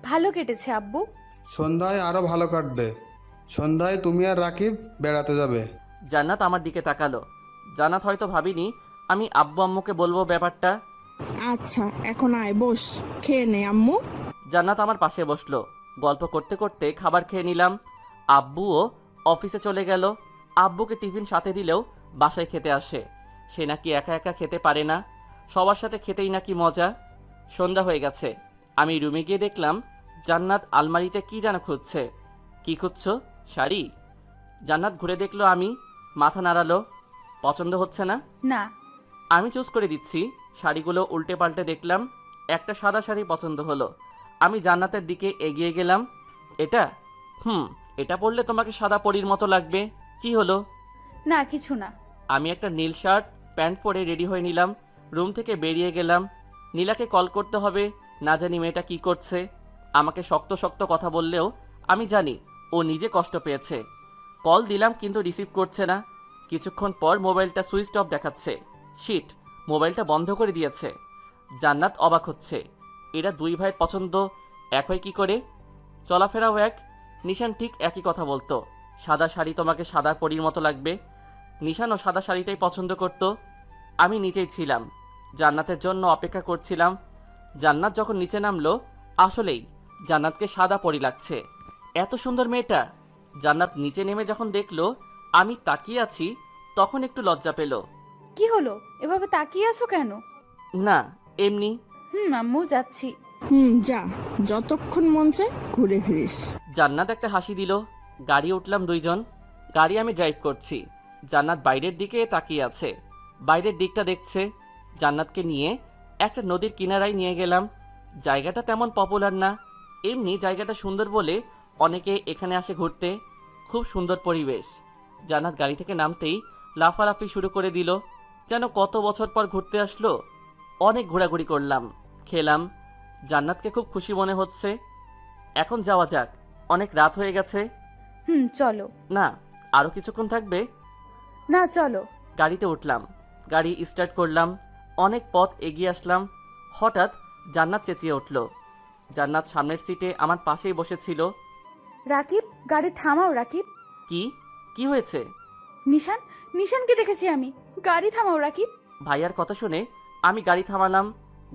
Speaker 3: ভালো কেটেছে আব্বু।
Speaker 7: সন্ধ্যায় আরও ভালো কাটবে। সন্ধ্যায় তুমি আর রাকিব বেড়াতে যাবে।
Speaker 1: জান্নাত আমার দিকে তাকালো। জান্নাত হয়তো ভাবিনি আমি আব্বু আম্মুকে বলবো ব্যাপারটা।
Speaker 4: আচ্ছা, এখন আয় বস, খেয়ে নে আম্মু।
Speaker 1: জান্নাত আমার পাশে বসলো। গল্প করতে করতে খাবার খেয়ে নিলাম। আব্বুও অফিসে চলে গেল। আব্বুকে টিফিন সাথে দিলেও বাসায় খেতে আসে। সে নাকি একা একা খেতে পারে না, সবার সাথে খেতেই নাকি মজা। সন্ধ্যা হয়ে গেছে। আমি রুমে গিয়ে দেখলাম জান্নাত আলমারিতে কি যেন খুঁজছে। কি খুঁজছো? শাড়ি? জান্নাত ঘুরে দেখলো, আমি মাথা নাড়ালো। পছন্দ হচ্ছে না?
Speaker 3: না।
Speaker 1: আমি চুজ করে দিচ্ছি। শাড়িগুলো উল্টে পাল্টে দেখলাম। একটা সাদা শাড়ি পছন্দ হলো। আমি জান্নাতের দিকে এগিয়ে গেলাম। এটা? এটা পরলে তোমাকে সাদা পরীর মতো লাগবে। কি হলো?
Speaker 3: না কিছু না।
Speaker 1: আমি একটা নীল শার্ট প্যান্ট পরে রেডি হয়ে নিলাম। রুম থেকে বেরিয়ে গেলাম। নীলাকে কল করতে হবে, না জানি মেয়েটা কি করছে। আমাকে শক্ত শক্ত কথা বললেও আমি জানি ও নিজে কষ্ট পেয়েছে। কল দিলাম কিন্তু রিসিভ করছে না। কিছুক্ষণ পর মোবাইলটা সুইচ অফ দেখাচ্ছে। শিট, মোবাইলটা বন্ধ করে দিয়েছে। জান্নাত অবাক হচ্ছে, এরা দুই ভাই পছন্দ এক হয় কি করে? চলাফেরাও এক। নিশান ঠিক একই কথা বলতো, সাদা শাড়ি তোমাকে সাদা পরীর মতো লাগবে। নিশানও সাদা শাড়িটাই পছন্দ করত। আমি নিচেই ছিলাম, জান্নাতের জন্য অপেক্ষা করছিলাম। জান্নাত যখন নিচে নামলো, আসলেই জান্নাতকে সাদা পরী লাগছে। এত সুন্দর মেয়েটা। জান্নাত নিচে নেমে যখন দেখলো আমি তাকিয়ে আছি, তখন একটু লজ্জা পেল।
Speaker 3: কি হলো, এভাবে তাকিয়ে আছো কেন?
Speaker 1: না, এমনি।
Speaker 3: আম্মু যাচ্ছি।
Speaker 4: যা, যতক্ষণ মন চায় ঘুরে ফিরিস।
Speaker 1: জান্নাত একটা হাসি দিল। গাড়ি উঠলাম দুইজন। গাড়ি আমি ড্রাইভ করছি। জান্নাত বাইরের দিকে তাকিয়ে আছে, বাইরের দিকটা দেখছে। জান্নাতকে নিয়ে একটা নদীর কিনারায় নিয়ে গেলাম। জায়গাটা তেমন পপুলার না, এমনি জায়গাটা সুন্দর বলে অনেকে এখানে আসে ঘুরতে। খুব সুন্দর পরিবেশ। জান্নাত গাড়ি থেকে নামতেই লাফালাফি শুরু করে দিল, যেন কত বছর পর ঘুরতে আসলো। অনেক ঘোরাঘুরি করলাম, খেলাম। জান্নাতকে খুব খুশি মনে হচ্ছে। এখন যাওয়া যাক, অনেক রাত হয়ে গেছে।
Speaker 3: চলো।
Speaker 1: না, আরও কিছুক্ষণ থাকবে।
Speaker 3: না চলো।
Speaker 1: গাড়িতে উঠলাম, গাড়ি স্টার্ট করলাম। অনেক পথ এগিয়ে আসলাম। হঠাৎ জান্নাত চেঁচিয়ে উঠল। জান্নাত সামনের সিটে আমার পাশেই বসেছিল।
Speaker 3: রাকিব, গাড়ি থামাও রাকিব।
Speaker 1: কি কি হয়েছে?
Speaker 3: নিশানকে দেখেছি আমি, গাড়ি থামাও রাকিব।
Speaker 1: ভাইয়ার কথা শুনে আমি গাড়ি থামালাম,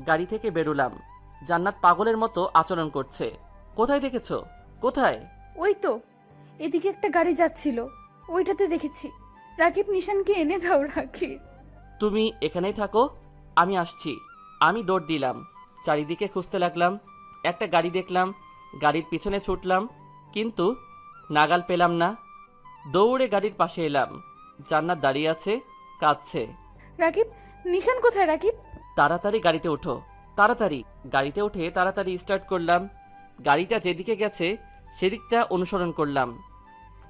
Speaker 1: গাড়ি থেকে বেরোলাম। জান্নাত পাগলের মতো আচরণ করছে। কোথায় দেখেছো? কোথায়?
Speaker 3: ওই তো, এদিকে একটা গাড়ি যাচ্ছিল, ওইটাতে দেখেছি। রাকিব, নিশানকে এনে দাও রাকিব।
Speaker 1: তুমি এখানেই থাকো, আমি আসছি। আমি দৌড় দিলাম, চারিদিকে খুঁজতে লাগলাম। একটা গাড়ি দেখলাম, গাড়ির পিছনে ছুটলাম, কিন্তু নাগাল পেলাম না। দৌড়ে গাড়ির পাশে এলাম। জান্নাত দাঁড়িয়ে আছে, কাঁদছে।
Speaker 3: রাকিব, নিশান কোথায় রাকিব?
Speaker 1: তাড়াতাড়ি গাড়িতে ওঠো, তাড়াতাড়ি। গাড়িতে উঠে তাড়াতাড়ি স্টার্ট করলাম। গাড়িটা যেদিকে গেছে সেদিকটা অনুসরণ করলাম,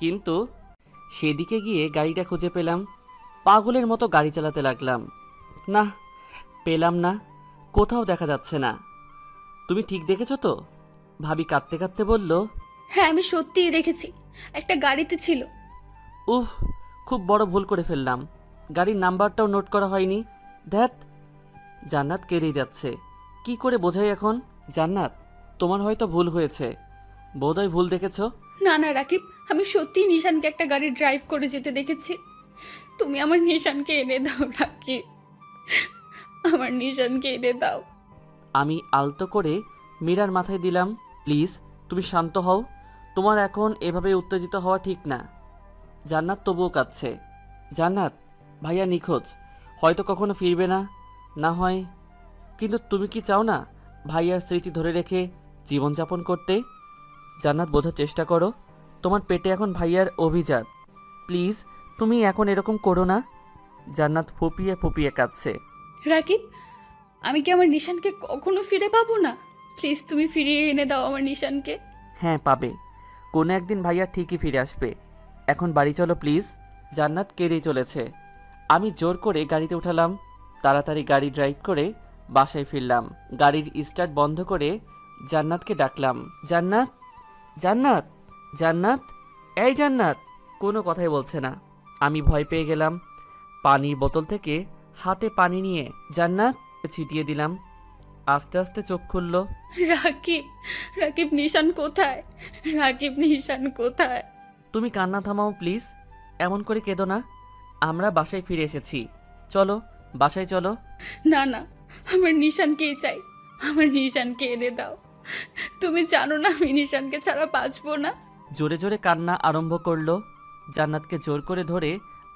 Speaker 1: কিন্তু সেদিকে গিয়ে গাড়িটা খুঁজে পেলাম। পাগলের মতো গাড়ি চালাতে লাগলাম। না, পেলাম না, কোথাও দেখা যাচ্ছে না। তুমি ঠিক দেখেছো তো? ভাবি কাঁদতে কাঁদতে বলল।
Speaker 3: হ্যাঁ, আমি সত্যিই দেখেছি, একটা গাড়িতে ছিল।
Speaker 1: উফ, খুব বড় ভুল করে ফেললাম। গাড়ির নাম্বারটাও নোট করা হয়নি। ধ্যাত। জান্নাত কেঁদেই যাচ্ছে। কি করে বোঝাই এখন? জান্নাত, তোমার হয়তো ভুল হয়েছে, বোধহয় ভুল দেখেছো।
Speaker 3: না না রাকিব, আমি সত্যিই নিশানকে একটা গাড়ি ড্রাইভ করে যেতে দেখেছি। তুমি আমার নিশানকে এনে দাও রাকিব, আমার নিশানকে এনে দাও।
Speaker 1: আমি আলতো করে মীরার মাথায় দিলাম। প্লিজ, তুমি শান্ত হও। তোমার এখন এভাবে উত্তেজিত হওয়া ঠিক না। জান্নাত তবুও কাঁদছে। জান্নাত, ভাইয়া নিখোঁজ, হয়তো কখনো ফিরবে না, না হয়। কিন্তু তুমি কি চাও না ভাইয়ার স্মৃতি ধরে রেখে জীবনযাপন করতে? জান্নাত, বোঝার চেষ্টা করো। তোমার পেটে এখন ভাইয়ার অভিজাত। প্লিজ, তুমি এখন এরকম করো না। জান্নাত ফুপিয়ে ফুপিয়ে কাঁদছে।
Speaker 3: রাকিব, আমি কি আমার নিশানকে কখনো ফিরে পাবো না? প্লিজ তুমি ফিরিয়ে এনে দাও আমার নিশানকে।
Speaker 1: হ্যাঁ, পাবে। কোনো একদিন ভাইয়া ঠিকই ফিরে আসবে। এখন বাড়ি চলো প্লিজ। জান্নাত কেঁদেই চলেছে। আমি জোর করে গাড়িতে উঠালাম। তাড়াতাড়ি গাড়ি ড্রাইভ করে বাসায় ফিরলাম। গাড়ির স্টার্ট বন্ধ করে জান্নাতকে ডাকলাম। জান্নাত, জান্নাত, জান্নাত, এই জান্নাত। কোনো কথাই বলছে না। আমি ভয় পেয়ে গেলাম। পানির বোতল থেকে হাতে পানি নিয়ে জান্নাত ছিটিয়ে দিলাম। আস্তে আস্তে চোখ খুলল।
Speaker 3: রাকিব, রাকিব নিশান কোথায়? রাকিব নিশান কোথায়?
Speaker 1: তুমি কান্না থামাও প্লিজ, এমন করে কেঁদো না। আমরা বাসায় ফিরে এসেছি, চলো বাসায় চলো।
Speaker 3: না না, আমার নিশানকেই চাই, আমার নিশানকে এনে দাও। তুমি জানো না আমি নিশানকে ছাড়া বাঁচবো না।
Speaker 1: জোরে জোরে কান্না আরম্ভ করলো। জান্নাতকে জোর করে ধরে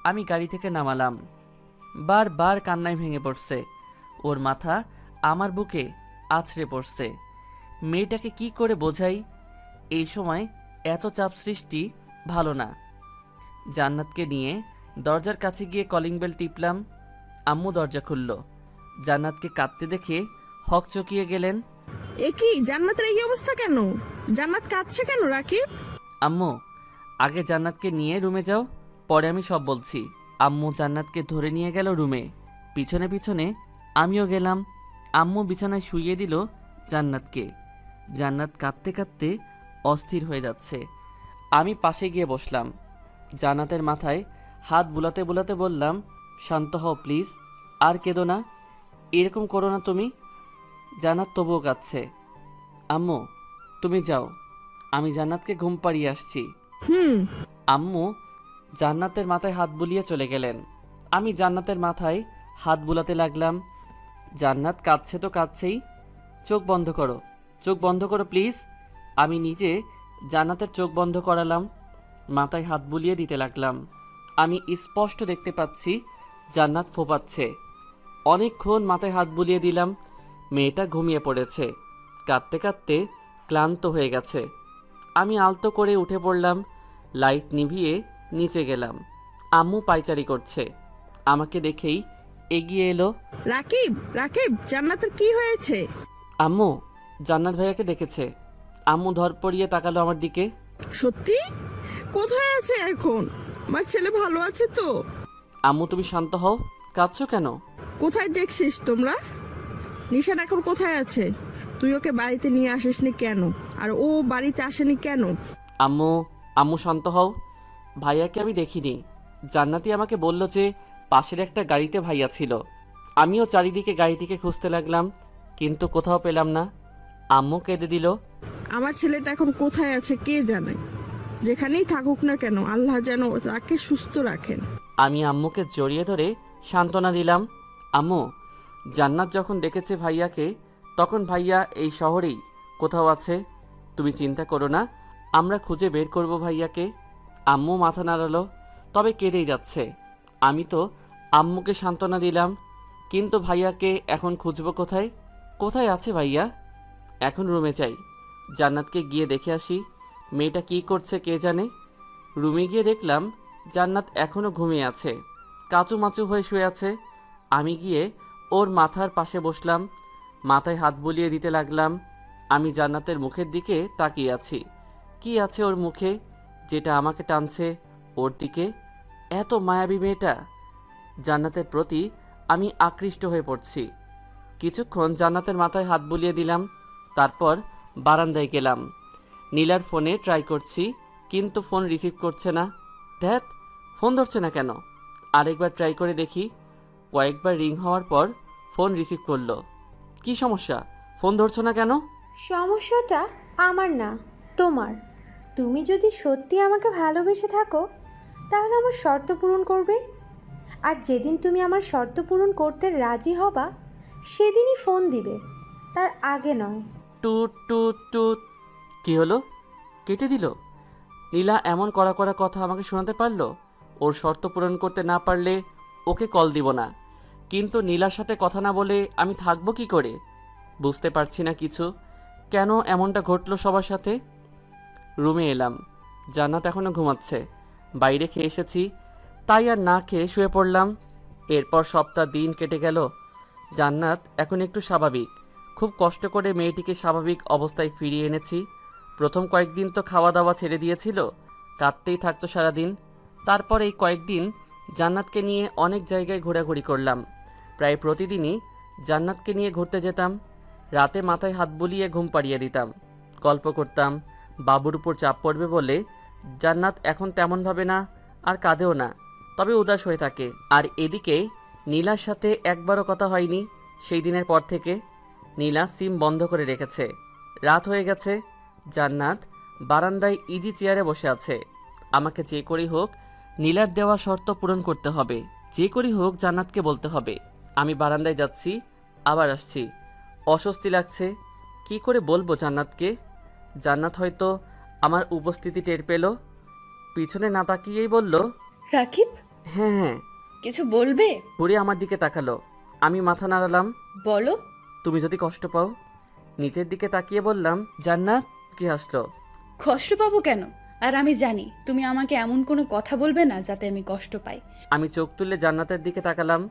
Speaker 1: আমি গাড়ি থেকে নামালাম। বারবার কান্নায় ভেঙে পড়ছে। ওর মাথা আমার বুকে আছড়ে পড়ছে। মেয়েটাকে কি করে বোঝাই? এই সময় এত চাপ সৃষ্টি ভালো না। জান্নাতকে নিয়ে দরজার কাছে গিয়ে কলিং বেল টিপলাম। আম্মু দরজা খুলল। জান্নাতকে কাঁদতে দেখে হকচকিয়ে গেলেন।
Speaker 4: এ কি, জান্নাতের এই অবস্থা কেন? জান্নাত কাঁদছে কেন রাকিব?
Speaker 1: আম্মু, আগে জান্নাতকে নিয়ে রুমে যাও, পরে আমি সব বলছি। আম্মু জান্নাতকে ধরে নিয়ে গেল রুমে। পিছনে পিছনে আমিও গেলাম। আম্মু বিছানায় শুইয়ে দিল জান্নাতকে। জান্নাত কাঁদতে কাঁদতে অস্থির হয়ে যাচ্ছে। আমি পাশে গিয়ে বসলাম। জান্নাতের মাথায় হাত বুলাতে বুলাতে বললাম, শান্ত হও প্লিজ, আর কেঁদো না, এরকম করো না তুমি। জান্নাত তবুও কাঁদছে। আম্মু, তুমি যাও, আমি জান্নাতকে ঘুম পাড়িয়ে আসছি। আম্মু জান্নাতের মাথায় হাত বুলিয়ে চলে গেলেন। আমি জান্নাতের মাথায় হাত বুলাতে লাগলাম। জান্নাত কাঁদছে তো কাঁদছেই। চোখ বন্ধ করো, চোখ বন্ধ করো প্লিজ। আমি নিজে জান্নাতের চোখ বন্ধ করালাম, মাথায় হাত বুলিয়ে দিতে লাগলাম। আমি স্পষ্ট দেখতে পাচ্ছি জান্নাত ফোপাচ্ছে। অনেকক্ষণ মাথায় হাত বুলিয়ে দিলাম। মেয়েটা ঘুমিয়ে পড়েছে, কাঁদতে কাঁদতে ক্লান্ত হয়ে গেছে। আমি আলতো করে উঠে পড়লাম, লাইট নিভিয়ে নিচে গেলাম। আম্মু পায়চারি করছে। আমাকে দেখেই এগিয়ে এলো।
Speaker 4: রাকিব, রাকিব, জান্নাতের কি হয়েছে?
Speaker 1: আম্মু, জান্নাত ভাইয়াকে দেখেছে। আম্মু ধরপড়িয়ে তাকালো আমার দিকে।
Speaker 4: সত্যি? কোথায় আছে এখন? আমার ছেলে ভালো আছে তো?
Speaker 1: আম্মু, তুমি শান্ত হও, কাঁদছো কেন?
Speaker 4: কোথায় দেখছিস তোমরা? নিশান এখন কোথায় আছে? তুই ওকে বাড়িতে নিয়ে আসিসনি কেন? আর ও বাড়িতে আসেনি কেন?
Speaker 1: আম্মু, আম্মু শান্ত হও। ভাইয়াকে আমি দেখিনি। জান্নাতি আমাকে বলল যে পাশের একটা গাড়িতে ভাইয়া ছিল। আমিও চারিদিকে গাড়িটিকে খুঁজতে লাগলাম, কিন্তু কোথাও পেলাম না। আম্মু কেঁদে দিল।
Speaker 4: আমার ছেলেটা এখন কোথায় আছে কে জানে? যেখানেই থাকুক না কেন, আল্লাহ যেন তাকে সুস্থ রাখেন।
Speaker 1: আমি আম্মুকে জড়িয়ে ধরে সান্ত্বনা দিলাম। আম্মু, জান্নাত যখন দেখেছে ভাইয়াকে, তখন ভাইয়া এই শহরেই কোথাও আছে। তুমি চিন্তা করো না, আমরা খুঁজে বের করব ভাইয়াকে। আম্মু মাথা নাড়ালো, তবে কেঁদেই যাচ্ছে। আমি তো আম্মুকে সান্ত্বনা দিলাম, কিন্তু ভাইয়াকে এখন খুঁজব কোথায়? কোথায় আছে ভাইয়া? এখন রুমে যাই, জান্নাতকে গিয়ে দেখে আসি। মেয়েটা কি করছে কে জানে। রুমে গিয়ে দেখলাম জান্নাত এখনও ঘুমিয়ে আছে, কাচুমাচু হয়ে শুয়ে আছে। আমি গিয়ে ওর মাথার পাশে বসলাম, মাথায় হাত বুলিয়ে দিতে লাগলাম। আমি জান্নাতের মুখের দিকে তাকিয়ে আছি। কি আছে ওর মুখে যেটা আমাকে টানছে ওর দিকে? এত মায়াবী মেয়েটা। জান্নাতের প্রতি আমি আকৃষ্ট হয়ে পড়ছি। কিছুক্ষণ জান্নাতের মাথায় হাত বুলিয়ে দিলাম, তারপর বারান্দায় গেলাম। নীলার ফোনে ট্রাই করছি, কিন্তু ফোন রিসিভ করছে না। ধ্যাত, ফোন ধরছে না কেন? আরেকবার ট্রাই করে দেখি। কয়েকবার রিং হওয়ার পর ফোন রিসিভ করলো। কি সমস্যা? ফোন ধরছো না কেন?
Speaker 5: সমস্যাটা আমার না, তোমার। তুমি যদি সত্যি আমাকে ভালোবেসে থাকো তাহলে আমার শর্ত পূরণ করবে। আর যেদিন তুমি আমার শর্ত পূরণ করতে রাজি হবা সেদিনই ফোন দিবে, তার আগে নয়।
Speaker 1: টুট টুট টুট। কি হলো? কেটে দিল? নীলা এমন কড়া কড়া কথা আমাকে শোনাতে পারলো? ওর শর্ত পূরণ করতে না পারলে ওকে কল দিব না, কিন্তু নীলার সাথে কথা না বলে আমি থাকবো কি করে? বুঝতে পারছি না কিছু। কেন এমনটা ঘটলো সবার সাথে? রুমে এলাম, জান্নাত এখনও ঘুমাচ্ছে। বাইরে খেয়ে এসেছি, তাই আর না খেয়ে শুয়ে পড়লাম। এরপর সপ্তাহ দিন কেটে গেল। জান্নাত এখন একটু স্বাভাবিক। খুব কষ্ট করে মেয়েটিকে স্বাভাবিক অবস্থায় ফিরিয়ে এনেছি। প্রথম কয়েকদিন তো খাওয়া দাওয়া ছেড়ে দিয়েছিল, কাঁদতেই থাকতো সারাদিন। তারপর এই কয়েকদিন জান্নাতকে নিয়ে অনেক জায়গায় ঘোরাঘুরি করলাম। প্রায় প্রতিদিনই জান্নাতকে নিয়ে ঘুরতে যেতাম। রাতে মাথায় হাত বুলিয়ে ঘুম পাড়িয়ে দিতাম, গল্প করতাম। বাবুর উপর চাপ পড়বে বলে জান্নাত এখন তেমন ভাবে না, আর কাঁদেও না, তবে উদাস হয়ে থাকে। আর এদিকে নীলার সাথে একবারও কথা হয়নি সেই দিনের পর থেকে। নীলা সিম বন্ধ করে রেখেছে। রাত হয়ে গেছে। জান্নাত বারান্দায় ইজি চেয়ারে বসে আছে। আমাকে যে করেই হোক নীলার দেওয়া শর্ত পূরণ করতে হবে। যে করেই হোক জান্নাতকে বলতে হবে। আমি বারান্দায় যাচ্ছি, আবার আসছি। অস্বস্তি লাগছে। কি করে বলবো জান্নাতকে? জান্নাত হয়তো আমার উপস্থিতি টের পেল, পিছনে না তাকিয়েই বলল,
Speaker 3: রাকিব,
Speaker 1: হ্যাঁ হ্যাঁ।
Speaker 3: কিছু বলবে?
Speaker 1: ঘুরে আমার দিকে তাকালো। আমি মাথা নাড়ালাম।
Speaker 3: বলো।
Speaker 1: তুমি যদি কষ্ট পাও? নিচের দিকে তাকিয়ে বললাম। জান্নাত কি হাসলো।
Speaker 3: কষ্ট পাবো কেন? আর আমি জানি তুমি আমাকে এমন কোনো কথা বলবে না যাতে আমি কষ্ট পাই।
Speaker 1: আমি চোখ তুলে জান্নাতের দিকে তাকালাম।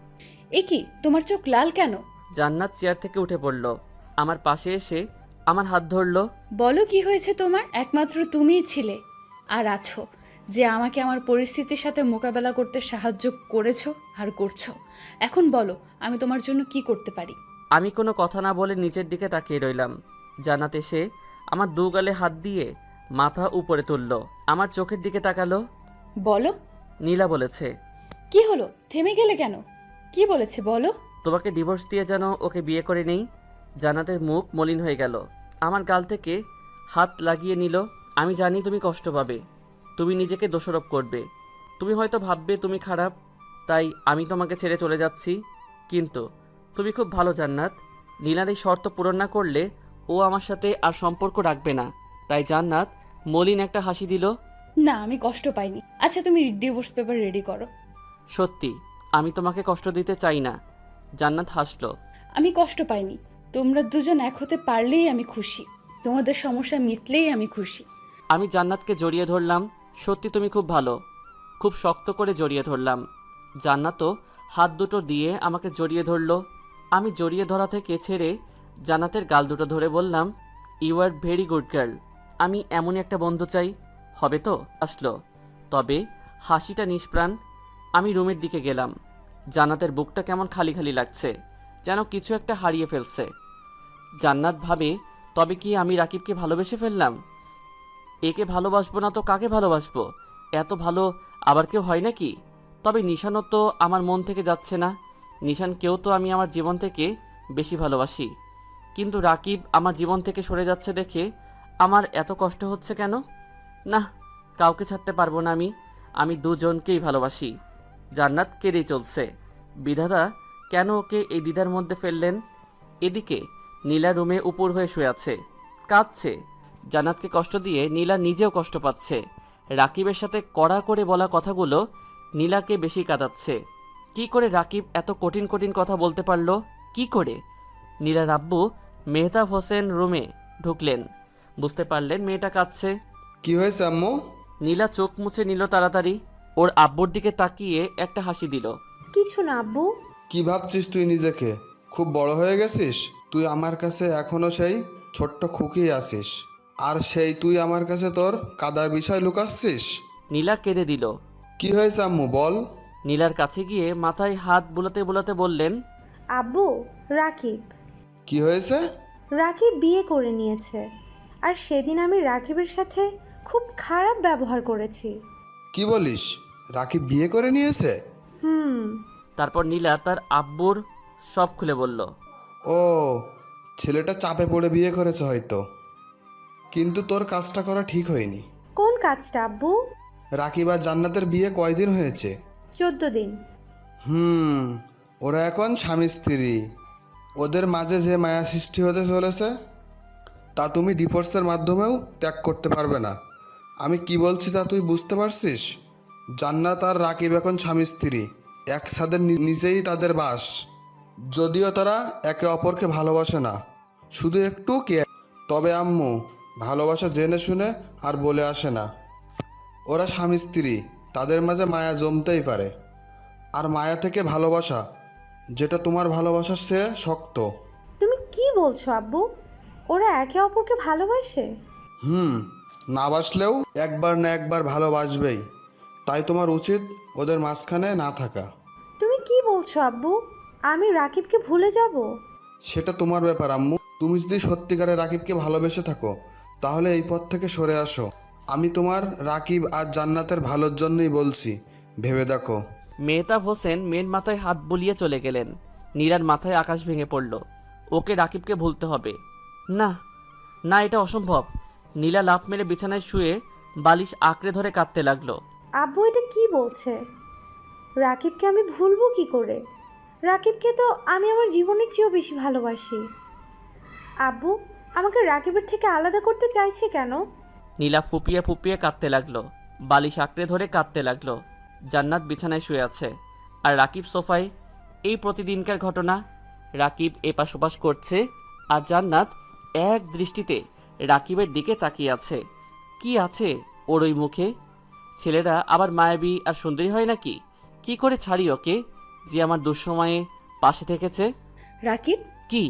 Speaker 3: এ কি, তোমার চোখ লাল কেন?
Speaker 1: জান্নাত চেয়ার থেকে উঠে পড়ল, আমার পাশে এসে আমার হাত ধরলো।
Speaker 3: বলো কি হয়েছে তোমার? একমাত্র তুমিই ছিলে আর আছো যে আমাকে আমার পরিস্থিতির সাথে মোকাবেলা করতে সাহায্য করেছো আর করছো। এখন বলো আমি তোমার জন্য কি করতে পারি?
Speaker 1: আমি কোনো কথা না বলে নিচের দিকে তাকিয়ে রইলাম। জান্নাত এসে আমার দু গালে হাত দিয়ে মাথা উপরে তুলল, আমার চোখের দিকে তাকালো।
Speaker 3: বলো।
Speaker 1: নীলা বলেছে।
Speaker 3: কি হলো? থেমে গেলে কেন? কি বলেছে বলো?
Speaker 1: তোমাকে ডিভোর্স দিয়ে যেন ওকে বিয়ে করে নেই। জান্নাতের মুখ মলিন হয়ে গেল, আমার গাল থেকে হাত লাগিয়ে নিল। আমি জানি তুমি কষ্ট পাবে, তুমি নিজেকে দোষারোপ করবে, তুমি হয়তো ভাববে তুমি খারাপ, তাই আমি তোমাকে ছেড়ে চলে যাচ্ছি। কিন্তু তুমি খুব ভালো জান্নাত। নীলার এই শর্ত পূরণ না করলে ও আমার সাথে আর সম্পর্ক রাখবে না। তাই জান্নাত মলিন একটা হাসি দিল।
Speaker 3: না, আমি কষ্ট পাইনি। আচ্ছা, তুমি ডিভোর্স পেপার রেডি করো।
Speaker 1: সত্যি আমি তোমাকে কষ্ট দিতে চাই না। জান্নাত হাসলো।
Speaker 3: আমি কষ্ট পাইনি। তোমরা দুজন এক হতে পারলেই আমি খুশি। তোমাদের সমস্যা মিটলেই আমি খুশি।
Speaker 1: আমি জান্নাতকে জড়িয়ে ধরলাম। সত্যি তুমি খুব ভালো। খুব শক্ত করে জড়িয়ে ধরলাম। জান্নাতও হাত দুটো দিয়ে আমাকে জড়িয়ে ধরলো। আমি জড়িয়ে ধরা থেকে ছেড়ে জান্নাতের গাল দুটো ধরে বললাম, you are very good girl. আমি এমনই একটা বন্ধু চাই। হবে তো? আসলো, তবে হাসিটা নিষ্প্রাণ। আমি রুমের দিকে গেলাম। জান্নাতের বুকটা কেমন খালি খালি লাগছে, যেন কিছু একটা হারিয়ে ফেলছে। জান্নাত ভাবে, তবে কি আমি রাকিবকে ভালোবেসে ফেললাম? একে ভালোবাসবো না তো কাকে ভালোবাসবো? এত ভালো আবার কেউ হয় নাকি? তবে নিশানও তো আমার মন থেকে যাচ্ছে না। নিশানকেও তো আমি আমার জীবন থেকে বেশি ভালোবাসি, কিন্তু রাকিব আমার জীবন থেকে সরে যাচ্ছে দেখে আমার এত কষ্ট হচ্ছে কেন? না, কাউকে ছাড়তে পারবো না আমি দুজনকেই ভালোবাসি। জান্নাত কেঁদেই চলছে। বিধাতা কেন ওকে এই দ্বিধার মধ্যে ফেললেন? এদিকে নীলা রুমে উপর হয়ে শুয়ে আছে, কাঁদছে। জান্নাতকে কষ্ট দিয়ে নীলা নিজেও কষ্ট পাচ্ছে। রাকিবের সাথে কড়া করে বলা কথাগুলো নীলাকে বেশি কাঁদাচ্ছে। কি করে রাকিব এত কঠিন কঠিন কথা বলতে পারলো? কি করে? নীলার আব্বু মেহতাব হোসেন রুমে ঢুকলেন, বুঝতে পারলেন মেয়েটা কাঁদছে।
Speaker 7: কি হয়েছে আম্মু?
Speaker 1: নীলা চোখ মুছে নিল তাড়াতাড়ি। ওর আব্বুর দিকে তাকিয়ে একটা হাসি দিল।
Speaker 5: কিছু না আব্বু।
Speaker 7: কি ভাবছিস তুই নিজেকে? খুব বড় হয়ে গেছিস? তুই আমার কাছে এখনো সেই ছোট্ট খুকিই আছিস, আর সেই তুই আমার কাছে তোর কাদার বিষয় লুকাচ্ছিস।
Speaker 1: নীলা কেঁদে দিল।
Speaker 7: কি হয়েছে আম্মু বল?
Speaker 1: নীলার কাছে গিয়ে মাথায় হাত বুলাতে বুলাতে বললেন,
Speaker 5: আব্বু, রাকিব।
Speaker 7: কি হয়েছে?
Speaker 5: রাকিব বিয়ে করে নিয়েছে, আর সেদিন আমি রাকিবের সাথে খুব খারাপ ব্যবহার করেছি।
Speaker 7: কি বলিস? রাকিব বিয়ে করে নিয়েছে?
Speaker 5: হুম।
Speaker 1: তারপর নীলা তার আব্বুর সব খুলে বলল।
Speaker 7: ও, ছেলেটা চাপে পড়ে বিয়ে করেছে হয়তো, কিন্তু তোর কাজটা করা ঠিক হয়নি।
Speaker 5: কোন কাজটা আব্বু?
Speaker 7: রাকিব আর জান্নাতের বিয়ে কয়দিন হয়েছে?
Speaker 5: 14 দিন।
Speaker 7: ওরা এখন স্বামী স্ত্রী। ওদের মাঝে যে মায়া সৃষ্টি হতে চলেছে তা তুমি ডিভোর্সের মাধ্যমেও ত্যাগ করতে পারবে না। আমি কি বলছি তা তুই বুঝতে পারছিস? জান্নাত আর রাকিব এখন স্বামী স্ত্রী, এক ছাদের নিচেই তাদের বাস। যদিও তারা একে অপরকে ভালোবাসে না, শুধু একটু কে, তবে আম্মু ভালোবাসা জেনে শুনে আর বলে আসে না। ওরা স্বামী স্ত্রী, তাদের মাঝে মায়া জমতেই পারে। আর মায়া থেকে ভালোবাসা, যেটা তোমার ভালোবাসার চেয়ে শক্ত।
Speaker 5: তুমি কি বলছো আব্বু? ওরা একে অপরকে ভালোবাসে?
Speaker 7: না বাসলেও একবার না একবার ভালোবাসবেই। তাই তোমার উচিত ওদের মাঝখানে না থাকা।
Speaker 5: তুমি কি বলছো আব্বু? আমি রাকিবকে ভুলে যাব?
Speaker 7: সেটা তোমার ব্যাপার আম্মু। তুমি যদি সত্যিকারে রাকিবকে ভালোবেসে থাকো তাহলে এই পথ থেকে সরে আসো। আমি তোমার রাকিব আর জান্নাতের ভালোর জন্যই বলছি, ভেবে দেখো।
Speaker 1: মেহতাব হোসেন মেয়ের মাথায় হাত বুলিয়ে চলে গেলেন। নীলার মাথায় আকাশ ভেঙে পড়ল। ওকে রাকিবকে ভুলতে হবে। না না, এটা অসম্ভব। নীলা লাফ মেরে বিছানায় শুয়ে বালিশ আঁকড়ে ধরে কাঁদতে লাগলো।
Speaker 5: আব্বু এটা কি বলছে? রাকিবকে আমি ভুলবো কি করে? রাকিবকে তো আমি আমার জীবনের চেয়েও বেশি ভালোবাসি। আব্বু আমাকে রাকিবের থেকে আলাদা করতে চাইছে কেন?
Speaker 1: নীলা ফুপিয়ে ফুপিয়ে কাঁদতে লাগলো, বালিশ আঁকড়ে ধরে কাঁদতে লাগলো। জান্নাত বিছানায় শুয়ে আছে আর রাকিব সোফায়। এই প্রতিদিনকার ঘটনা। রাকিব এপাশ ওপাশ করছে আর জান্নাত এক দৃষ্টিতে রাকিবের দিকে তাকিয়ে আছে। কি আছে ওর ওই মুখে? ছেলেরা আবার মায়াবী আর সুন্দরী হয় নাকি? কি করে ছাড়ি ওকে, যে আমার দুঃসময়ে পাশে থেকেছে?
Speaker 3: রাকিব?
Speaker 1: কি,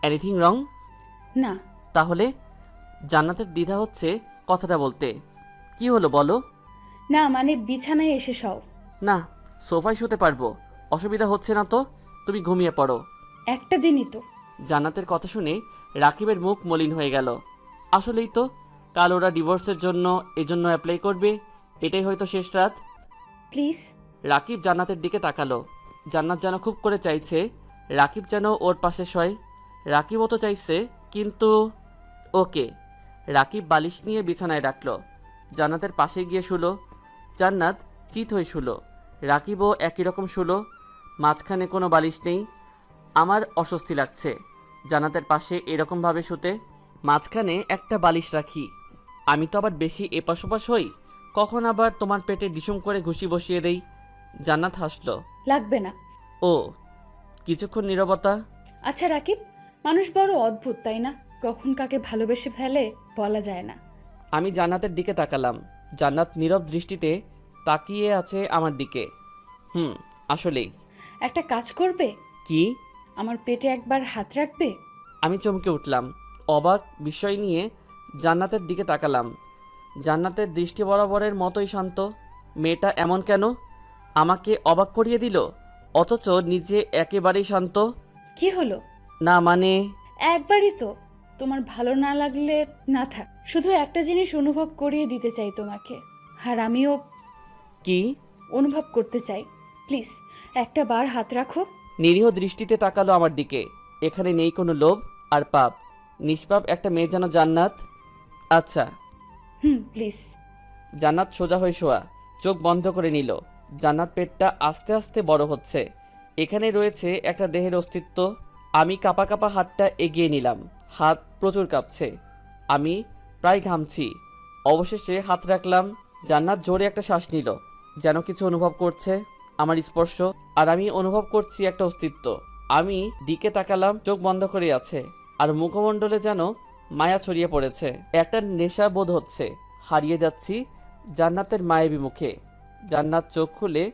Speaker 1: এনিথিং রং?
Speaker 3: না।
Speaker 1: তাহলে? জান্নাতের দ্বিধা হচ্ছে কথাটা বলতে। কি হলো বলো?
Speaker 3: না মানে বিছানায় এসে সও।
Speaker 1: না, সোফায় শুতে পারবো, অসুবিধা হচ্ছে না তো। তুমি ঘুমিয়ে পড়ো।
Speaker 3: একটা দিনই তো।
Speaker 1: জান্নাতের কথা শুনে রাকিবের মুখ মলিন হয়ে গেল। আসলেই তো, কাল ওরা ডিভোর্সের জন্য এজন্য অ্যাপ্লাই করবে। এটাই হয়তো শেষ রাত।
Speaker 3: প্লিজ।
Speaker 1: রাকিব জান্নাতের দিকে তাকালো। জান্নাত যেন খুব করে চাইছে রাকিব যেন ওর পাশে শয়। রাকিবও তো চাইছে, কিন্তু ওকে। রাকিব বালিশ নিয়ে বিছানায় রাখলো, জান্নাতের পাশে গিয়ে শুলো। জান্নাত চিত হয়ে শুলো, রাকিবও একই রকম শুলো। মাঝখানে কোনো বালিশ নেই। আমার অস্বস্তি লাগছে জান্নাতের পাশে এরকমভাবে শুতে। মাঝখানে একটা বালিশ রাখি, আমি তো আবার বেশি এপাশ ওপাশ হই। কখন আবার তোমার পেটে ডিসুম করে ঘুষি বসিয়ে দেই। জান্নাত হাসলো।
Speaker 3: লাগবে না।
Speaker 1: ও, কিছুক্ষণ নীরবতা।
Speaker 3: আচ্ছা রাকিব, মানুষ বড় অদ্ভুত তাই না? কখন কাকে ভালোবেসে ফেলে বলা যায় না।
Speaker 1: আমি জান্নাতের দিকে তাকালাম। জান্নাত নীরব দৃষ্টিতে তাকিয়ে আছে আমার দিকে। আসলেই।
Speaker 3: একটা কাজ করবে?
Speaker 1: কি?
Speaker 3: আমার পেটে একবার হাত রাখবে?
Speaker 1: আমি চমকে উঠলাম, অবাক বিষয় নিয়ে জান্নাতের দিকে তাকালাম। জান্নাতের দৃষ্টি বরাবরের মতোই শান্ত। মেয়েটা এমন কেন? আমাকে অবাক করিয়ে দিল, অথচ নিজে একেবারেই শান্ত।
Speaker 3: কি হলো?
Speaker 1: না মানে?
Speaker 3: একবারই তো। তোমার ভালো না লাগলে না থাক। শুধু একটা জিনিস অনুভব করিয়ে দিতে চাই তোমাকে, আর আমিও
Speaker 1: কি
Speaker 3: অনুভব করতে চাই। প্লিজ একটা বার হাত রাখো।
Speaker 1: নিরীহ দৃষ্টিতে তাকালো আমার দিকে। এখানে নেই কোনো লোভ আর পাপ, নিষ্পাপ একটা মেয়ে যেন জান্নাত। আচ্ছা।
Speaker 3: প্লিজ।
Speaker 1: জান্নাত সোজা হয়ে শোয়া, চোখ বন্ধ করে নিল। জান্নাত পেটটা আস্তে আস্তে বড় হচ্ছে। এখানে রয়েছে একটা দেহের অস্তিত্ব। আমি কাঁপা কাঁপা হাতটা এগিয়ে নিলাম। হাত প্রচুর কাঁপছে, আমি প্রায় ঘামছি। অবশেষে হাত রাখলাম। জান্নাত জোরে একটা শ্বাস নিল, যেন কিছু অনুভব করছে আমার স্পর্শ, আর আমি অনুভব করছি একটা অস্তিত্ব। আমি দিকে তাকালাম, চোখ বন্ধ করে আছে, আর মুখমণ্ডলে যেন মায়া ছড়িয়ে পড়েছে। একটা নেশা বোধ হচ্ছে, হারিয়ে যাচ্ছি জান্নাতের মায়াবী মুখে। জান্নাত চোখ খুলে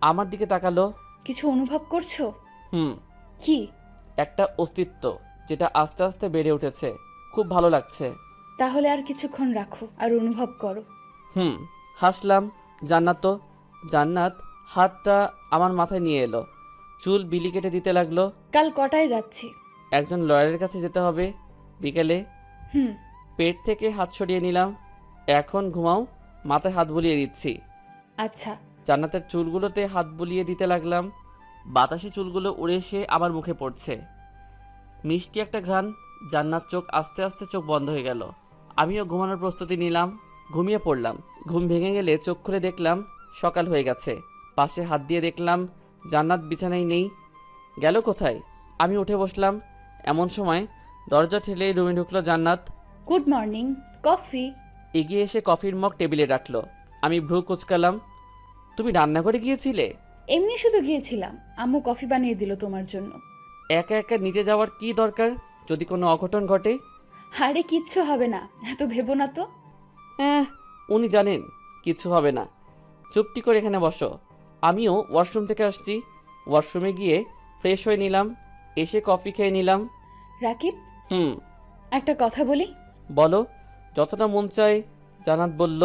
Speaker 1: আমার দিকে তাকালো।
Speaker 3: কিছু অনুভব করছো?
Speaker 1: হুম,
Speaker 3: কি?
Speaker 1: একটা অস্তিত্ব যেটা আস্তে আস্তে বেড়ে উঠেছে। খুব ভালো লাগছে।
Speaker 3: তাহলে আর কিছুক্ষণ রাখো আর অনুভব করো।
Speaker 1: হুম, হাসলাম। জান্নাত হাতটা আমার মাথায় নিয়ে এলো, চুল বিলি কেটে দিতে লাগলো।
Speaker 3: কাল কটায় যাচ্ছি?
Speaker 1: একজন লয়ারের কাছে যেতে হবে বিকেলে।
Speaker 3: হুম।
Speaker 1: পেট থেকে হাত সরিয়ে নিলাম। এখন ঘুমাও, মাথায় হাত বুলিয়ে দিচ্ছি।
Speaker 3: আচ্ছা।
Speaker 1: জান্নাতের চুলগুলোতে হাত বুলিয়ে দিতে লাগলাম। বাতাসে চুলগুলো উড়ে এসে আমার মুখে পড়ছে। মিষ্টি একটা ঘ্রাণ। জান্নাত চোখ আস্তে আস্তে চোখ বন্ধ হয়ে গেল। আমিও ঘুমানোর প্রস্তুতি নিলাম। ঘুমিয়ে পড়লাম। ঘুম ভেঙে গেলে চোখ খুলে দেখলাম সকাল হয়ে গেছে। পাশে হাত দিয়ে দেখলাম জান্নাত বিছানায় নেই। গেল কোথায়? আমি উঠে বসলাম। এমন সময় দরজা ঠেলে রুমে ঢুকলো জান্নাত।
Speaker 3: Good morning. কফি?
Speaker 1: এগিয়ে এসে কফির মগ টেবিলে রাখলো। আমি ভ্রু কুচকালাম। তুমি রান্নাঘরে গিয়েছিলে?
Speaker 3: এমনি শুধু গিয়েছিলাম, আম্মু কফি বানিয়ে দিল তোমার জন্য।
Speaker 1: একা একা নিচে যাওয়ার কি দরকার, যদি কোনো অঘটন ঘটে?
Speaker 3: আরে কিচ্ছু হবে না, এত ভেবো না তো।
Speaker 1: উনি জানেন কিচ্ছু হবে না। চুপটি করে এখানে বসো। আমিও ওয়াশরুম থেকে আসছি। ওয়াশরুমে গিয়ে ফ্রেশ হয়ে নিলাম। এসে কফি খেয়ে নিলাম।
Speaker 3: রাকিব,
Speaker 1: হুম,
Speaker 3: একটা কথা বলি।
Speaker 1: বলো। যতটা মন চায়। জান্নাত বলল।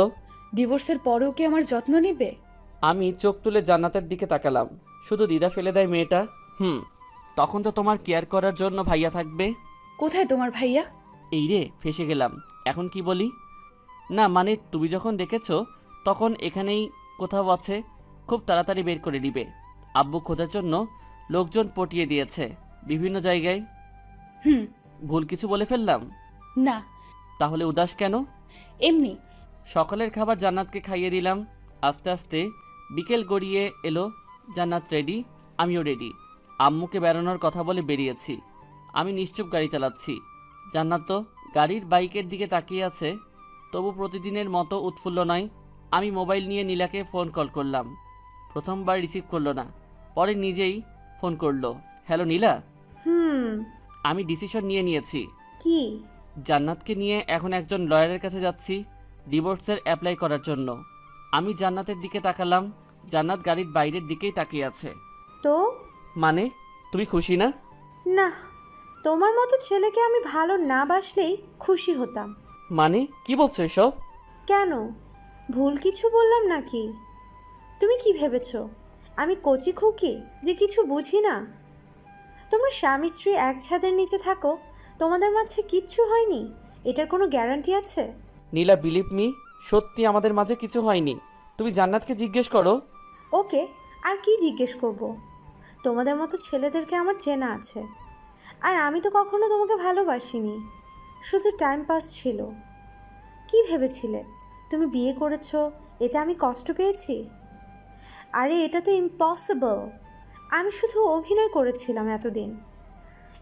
Speaker 3: ডিভোর্সের পরেও কি আমার যত্ন নিবে?
Speaker 1: আমি চোখ তুলে জান্নাতের দিকে তাকালাম। শুধু দ্বিধা ফেলে দেয় মেয়েটা। তখন তো তোমার কেয়ার করার জন্য ভাইয়া থাকবে।
Speaker 3: কোথায় তোমার ভাইয়া?
Speaker 1: এই রে, ফেসে গেলাম। এখন কি বলি? না মানে তুমি যখন দেখেছো তখন এখানেই কোথাও আছে। খুব তাড়াতাড়ি বের করে দিবে। আব্বু খোঁজার জন্য লোকজন পটিয়ে দিয়েছে বিভিন্ন জায়গায়।
Speaker 3: হুম।
Speaker 1: ভুল কিছু বলে ফেললাম?
Speaker 3: না।
Speaker 1: তাহলে উদাস কেন?
Speaker 3: এমনি।
Speaker 1: সকালের খাবার জান্নাতকে খাইয়ে দিলাম। আস্তে আস্তে বিকেল গড়িয়ে এলো। জান্নাত রেডি, আমিও রেডি। আম্মুকে বেড়ানোর কথা বলে বেরিয়েছি। আমি নিশ্চুপ গাড়ি চালাচ্ছি। জান্নাত তো গাড়ির বাইকের দিকে তাকিয়ে আছে। তবু প্রতিদিনের মতো উৎফুল্ল নয়। আমি মোবাইল নিয়ে নীলাকে ফোন কল করলাম। প্রথমবার রিসিভ করলো না, পরে নিজেই ফোন করলো। হ্যালো নীলা। আমি ডিসিশন নিয়ে নিয়েছি।
Speaker 5: কি?
Speaker 1: জান্নাতকে নিয়ে এখন একজন লয়ারের কাছে যাচ্ছি ডিভোর্সের অ্যাপ্লাই করার জন্য। আমি জান্নাতের দিকে তাকালাম। জান্নাত গাড়ির বাইরের দিকেই তাকিয়ে আছে।
Speaker 5: তো?
Speaker 1: মানে তুমি খুশি না?
Speaker 5: না, তোমার মতো ছেলেকে আমি ভালো না বাসলেই খুশি হতাম।
Speaker 1: মানে কি বলছো এসব?
Speaker 5: কেন? ভুল কিছু বললাম নাকি? তুমি কি ভেবেছো আমি কচি খুকি যে কিছু বুঝি না? তোমরা স্বামী স্ত্রী এক ছাদের নিচে থাকো, তোমাদের মাঝে কিচ্ছু হয়নি, এটার কোনো গ্যারান্টি আছে?
Speaker 1: নীলা, বিলিভ মি, সত্যি আমাদের মাঝে কিছু হয়নি। তুমি জান্নাতকে জিজ্ঞেস করো।
Speaker 5: ওকে, আর কি জিজ্ঞেস করব? তোমাদের মতো ছেলেদেরকে আমার চেনা আছে। আর আমি তো কখনো তোমাকে ভালোবাসিনি, শুধু টাইম পাস ছিল। কি ভেবেছিলে তুমি বিয়ে করেছো এতে আমি কষ্ট পেয়েছি? আরে এটা তো ইম্পসিবল। আমি শুধু অভিনয় করেছিলাম এতদিন।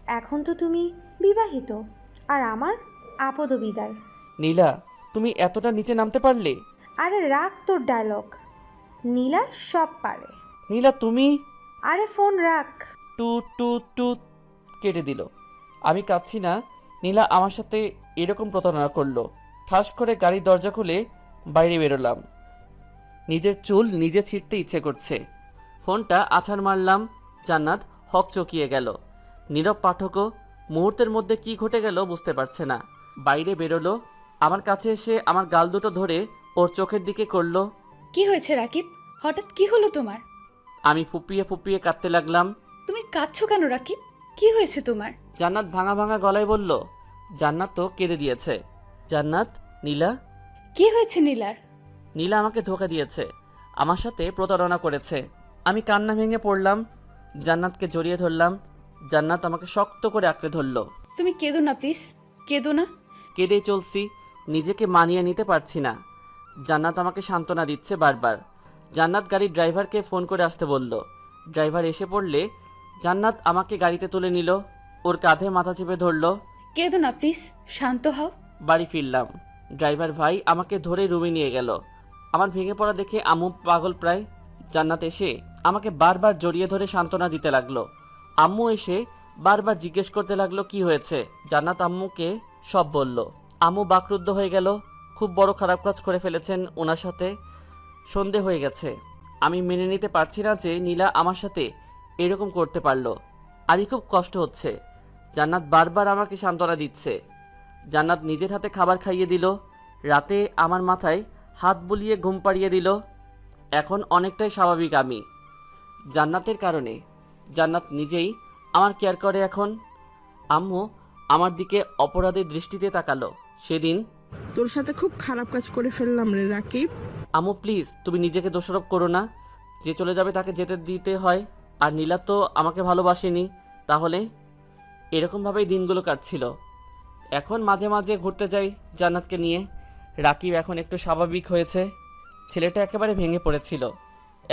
Speaker 5: এখন তো তুমি বিবাহিত, আর আমার আপদ বিদায়।
Speaker 1: নীলা, তুমি এতটা নিচে নামতে পারলে?
Speaker 5: আরে রাখ তোর ডায়লগ। নীলা সব পারে।
Speaker 1: নীলা তুমি।
Speaker 5: আরে ফোন রাখ।
Speaker 1: টু টু টু কেটে দিল। আমি কাঁদছি না। নীলা আমার সাথে এরকম প্রতারণা করলো। ঠাস করে গাড়ির দরজা খুলে বাইরে বেরোলাম। নিজের চুল নিজে ছিঁড়তে ইচ্ছে করছে। ফোনটা আছাড় মারলাম। জান্নাত হকচকিয়ে গেল। নীরব পাঠকও মুহূর্তের মধ্যে কি ঘটে গেল বুঝতে পারছে না। বাইরে বেরোলো। আমার কাছে এসে আমার গাল দুটো ধরে ওর চোখের দিকে করলো।
Speaker 3: কি হয়েছে রাকিব? হঠাৎ কি হলো তোমার?
Speaker 1: আমি ফুপিয়ে ফুপিয়ে কাঁদতে লাগলাম।
Speaker 3: তুমি কাঁদছো কেন রাকিব? কি হয়েছে তোমার?
Speaker 1: জান্নাত ভাঙা ভাঙা গলায় বলল। জান্নাত তো কেঁদে দিয়েছে। জান্নাত, নীলা।
Speaker 3: কি হয়েছে নীলার?
Speaker 1: নীলা আমাকে ধোঁকা দিয়েছে, আমার সাথে প্রতারণা করেছে। আমি কান্না ভেঙে পড়লাম। জান্নাতকে জড়িয়ে ধরলাম। জান্নাত আমাকে শক্ত করে আঁকড়ে ধরল।
Speaker 3: তুমি কেঁদো না প্লিজ, কেঁদো না।
Speaker 1: কেঁদেই চলছি, নিজেকে মানিয়ে নিতে পারছি না। জান্নাত আমাকে সান্ত্বনা দিচ্ছে বারবার। জান্নাত গাড়ির ড্রাইভারকে ফোন করে আসতে বলল। ড্রাইভার এসে পড়লে জান্নাত আমাকে গাড়িতে তুলে নিল। ওর কাঁধে মাথা চেপে ধরল।
Speaker 3: কেঁদো না প্লিজ, শান্ত হও।
Speaker 1: বাড়ি ফিরলাম। ড্রাইভার ভাই আমাকে ধরে রুমে নিয়ে গেল। আমার ভেঙে পড়া দেখে আম্মু পাগল প্রায়। জান্নাত এসে আমাকে বারবার জড়িয়ে ধরে সান্ত্বনা দিতে লাগলো। আম্মু এসে বারবার জিজ্ঞেস করতে লাগলো কি হয়েছে। জান্নাত আম্মুকে সব বলল। আম্মু বাকরুদ্ধ হয়ে গেল। খুব বড় খারাপ কাজ করে ফেলেছেন ওনার সাথে। সন্ধে হয়ে গেছে। আমি মেনে নিতে পারছি না যে নীলা আমার সাথে এরকম করতে পারলো। আমি খুব কষ্ট হচ্ছে। জান্নাত বারবার আমাকে সান্ত্বনা দিচ্ছে। জান্নাত নিজের হাতে খাবার খাইয়ে দিল, রাতে আমার মাথায় হাত বুলিয়ে ঘুম পাড়িয়ে দিল। এখন অনেকটাই স্বাভাবিক আমি জান্নাতের কারণে। জান্নাত নিজেই আমার কেয়ার করে এখন। আম্মু আমার দিকে অপরাধের দৃষ্টিতে তাকালো। সেদিন
Speaker 4: তোর সাথে খুব খারাপ কাজ করে ফেললাম রে রাকিব।
Speaker 1: আম্মু প্লিজ তুমি নিজেকে দোষারোপ করো না। যে চলে যাবে তাকে যেতে দিতে হয়। আর নীলা তো আমাকে ভালোবাসেনি, তাহলে এরকমভাবেই দিনগুলো কাটছিল। এখন মাঝে মাঝে ঘুরতে যাই জান্নাতকে নিয়ে। রাকিব এখন একটু স্বাভাবিক হয়েছে। ছেলেটা একেবারে ভেঙে পড়েছিল,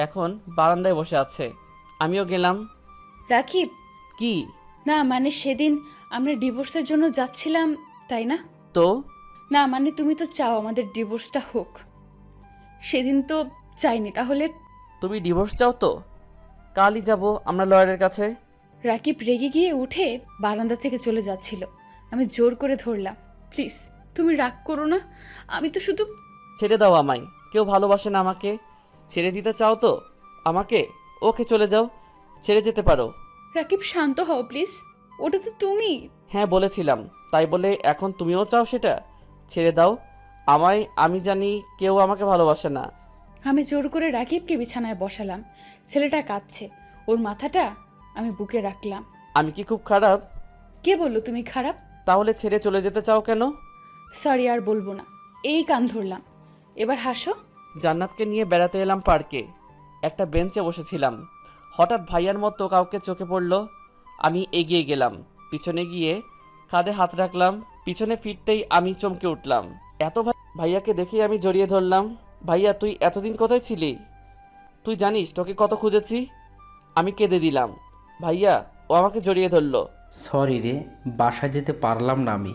Speaker 1: এখন বারান্দায় বসে আছে। আমিও গেলাম।
Speaker 3: রাকিব,
Speaker 1: কি?
Speaker 3: না মানে সেদিন আমরা ডিভোর্সের জন্য যাচ্ছিলাম, তাই না?
Speaker 1: তো
Speaker 3: না মানে তুমি তো চাও আমাদের ডিভোর্সটা হোক। সেদিন তো চাইনি, তাহলে?
Speaker 1: তুমি ডিভোর্স চাও তো কালই যাব আমরা লয়ারের কাছে।
Speaker 3: রাকিব রেগে গিয়ে উঠে বারান্দা থেকে চলে যাচ্ছিল। আমি জোর করে ধরলাম, প্লিজ তুমি রাগ করো না, আমি তো শুধু।
Speaker 1: ছেড়ে দাও আমায়, কেউ ভালোবাসে না আমাকে। ছেড়ে দিতে চাও তো আমাকে? ওকে চলে যাও, ছেড়ে যেতে পারো।
Speaker 3: রাকিব শান্ত হও প্লিজ, ওটা তো তুমি।
Speaker 1: হ্যাঁ বলেছিলাম, তাই বলে এখন তুমিও চাও সেটা? ছেড়ে দাও আমায়, আমি জানি কেউ আমাকে ভালোবাসে না।
Speaker 3: আমি জোর করে রাকিবকে বিছানায় বসালাম। ছেলেটা কাঁদছে, ওর মাথাটা আমি বুকে রাখলাম।
Speaker 1: আমি কি খুব খারাপ?
Speaker 3: কে বললো তুমি খারাপ?
Speaker 1: তাহলে ছেড়ে চলে যেতে চাও কেন?
Speaker 3: সরি, আর বলবো না, এই কান ধরলাম। এবার হাসো।
Speaker 1: জান্নাতকে নিয়ে বেড়াতে এলাম পার্কে। একটা বেঞ্চে বসেছিলাম, হঠাৎ ভাইয়ার মতো কাউকে চোখে পড়ল। আমি এগিয়ে গেলাম, পিছনে গিয়ে কাঁধে হাত রাখলাম। পিছনে ফিরতেই আমি চমকে উঠলাম। ভাইয়াকে দেখেই আমি জড়িয়ে ধরলাম। ভাইয়া তুই এতদিন কোথায় ছিলি? তুই জানিস তোকে কত খুঁজেছি। আমি কেঁদে দিলাম। ভাইয়া ও আমাকে জড়িয়ে ধরলো।
Speaker 8: সরি রে, বাসায় যেতে পারলাম না আমি,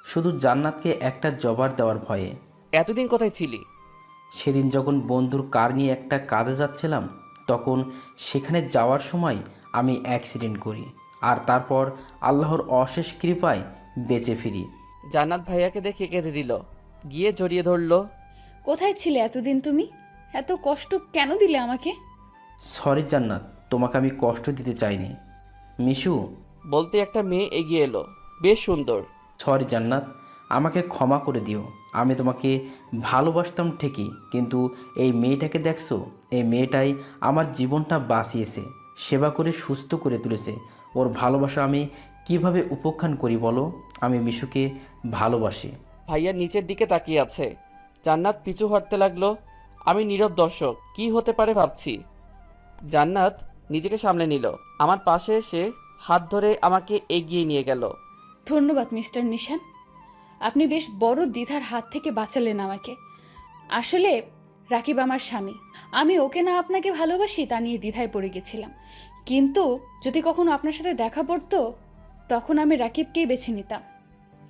Speaker 8: শুধু জান্নাতকে একটা জবার দেওয়ার ভয়ে।
Speaker 1: এতদিন কোথায় ছিলি?
Speaker 8: সেদিন যখন বন্ধুর কার নিয়ে একটা কাজে যাচ্ছিলাম, তখন সেখানে যাওয়ার সময় আমি অ্যাক্সিডেন্ট করি, আর তারপর আল্লাহর অশেষ কৃপায় বেঁচে ফিরি।
Speaker 1: জান্নাত ভাইয়াকে দেখে কেঁদে দিল, গিয়ে জড়িয়ে ধরলো।
Speaker 3: কোথায় ছিলে এতদিন তুমি? এত কষ্ট কেন দিলে আমাকে?
Speaker 8: সরি জান্নাত, তোমাকে আমি কষ্ট দিতে চাইনি। মিশু,
Speaker 1: বলতে একটা মেয়ে এগিয়ে এলো, বেশ সুন্দর।
Speaker 8: সরি জান্নাত, আমাকে ক্ষমা করে দিও। আমি তোমাকে ভালোবাসতাম ঠিকই, কিন্তু এই মেয়েটাকে দেখছো, এই মেয়েটাই আমার জীবনটা বাঁচিয়েছে, সেবা করে সুস্থ করে তুলেছে। ওর ভালোবাসা আমি কিভাবে উপেক্ষা করি বলো? আমি মিশুকে ভালোবাসি।
Speaker 1: ভাইয়া নিচের দিকে তাকিয়ে আছে। জান্নাত পিছু হাঁটতে লাগলো। আমি নীরব দর্শক, কি হতে পারে ভাবছি। জান্নাত নিজেকে সামলে নিল, আমার পাশে এসে হাত ধরে আমাকে এগিয়ে নিয়ে গেল।
Speaker 3: ধন্যবাদ মিস্টার নিশান, আপনি বেশ বড় দ্বিধার হাত থেকে বাঁচালেন আমাকে। আসলে রাকিব আমার স্বামী, আমি ওকে না আপনাকে ভালোবাসি তা নিয়ে দ্বিধায় পড়ে গেছিলাম। কিন্তু যদি কখনো আপনার সাথে দেখা পড়তো, তখন আমি রাকিবকেই বেছে নিতাম।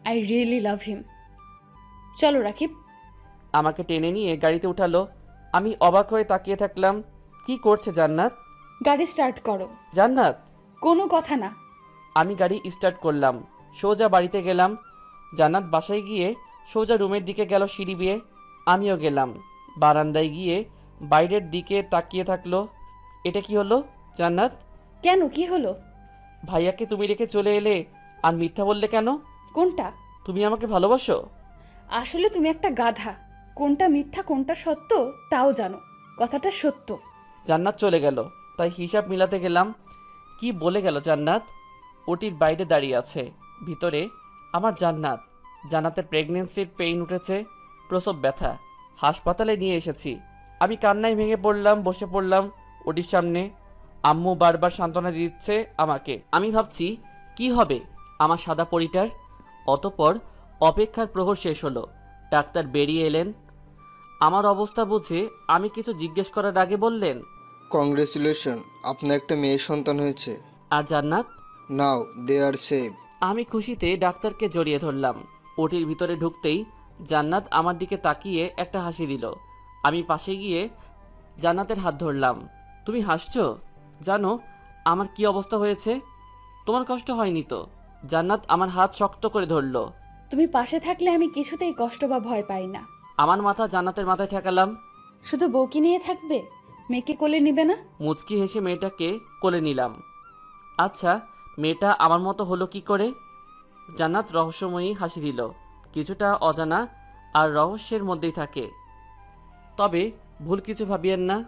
Speaker 3: আই রিয়েলি লাভ হিম। চলো রাকিব।
Speaker 1: আমাকে টেনে নিয়ে গাড়িতে উঠালো। আমি অবাক হয়ে তাকিয়ে থাকলাম। কি করছে জান্নাত?
Speaker 3: গাড়ি স্টার্ট করো।
Speaker 1: জান্নাত!
Speaker 3: কোনো কথা না।
Speaker 1: আমি গাড়ি স্টার্ট করলাম, সোজা বাড়িতে গেলাম। জান্নাত বাসায় গিয়ে সোজা রুমের দিকে গেল সিঁড়ি বেয়ে। আমিও গেলাম। বারান্দায় গিয়ে বাইরের দিকে তাকিয়ে থাকলো। এটা কি হলো জান্নাত?
Speaker 3: কেন, কি হলো?
Speaker 1: ভাইয়াকে তুমি রেখে চলে এলে আর মিথ্যা বললে কেন?
Speaker 3: কোনটা?
Speaker 1: তুমি আমাকে ভালোবাসো?
Speaker 3: আসলে তুমি একটা গাধা, কোনটা মিথ্যা কোনটা সত্য তাও জানো। কথাটা সত্য।
Speaker 1: জান্নাত চলে গেল, তাই হিসাব মিলাতে গেলাম। কি বলে গেল জান্নাত? ওটির বাইরে দাঁড়িয়ে আছে, ভিতরে আমার জান্নাত। জান্নাতের প্রেগনেন্সির পেইন উঠেছে, প্রসব ব্যথা। হাসপাতালে নিয়ে এসেছি। আমি কান্নায় ভেঙে পড়লাম, বসে পড়লাম ওটির সামনে। আম্মু বারবার সান্ত্বনা দিচ্ছে আমাকে। আমি ভাবছি কি হবে আমার সাদা পরিটার। অতপর অপেক্ষার প্রহর শেষ হলো। ডাক্তার বেরিয়ে এলেন। আমার অবস্থা বুঝে আমি কিছু জিজ্ঞেস করার আগে বললেন,
Speaker 9: কংগ্রেচুলেশন, আপনার একটা মেয়ে সন্তান হয়েছে।
Speaker 1: আর জান্নাত?
Speaker 9: নাও দে আর সেভ।
Speaker 1: আমি খুশিতে ডাক্তারকে জড়িয়ে ধরলাম। ওটির ভিতরে ঢুকতেই জান্নাত আমার দিকে তাকিয়ে একটা হাসি দিল। আমি পাশে গিয়ে জান্নাতের হাত ধরলাম। তুমি হাসছো? জানো আমার কি অবস্থা হয়েছে? তোমার কষ্ট হয়নি তো? জান্নাত আমার হাত শক্ত করে ধরলো।
Speaker 3: তুমি পাশে থাকলে আমি কিছুতেই কষ্ট বা ভয় পাই না।
Speaker 1: আমার মাথা জান্নাতের মাথায় ঠেকালাম।
Speaker 3: শুধু বউকে নিয়ে থাকবে, মেয়েকে কোলে নিবে না?
Speaker 1: মুচকি হেসে মেয়েটাকে কোলে নিলাম। আচ্ছা, মেয়েটা আমার মতো হলো কি করে? জান্নাত রহস্যময়ী হাসি দিল। কিছুটা অজানা আর রহস্যের মধ্যেই থাকে। তবে ভুল কিছু ভাবিয়েন না।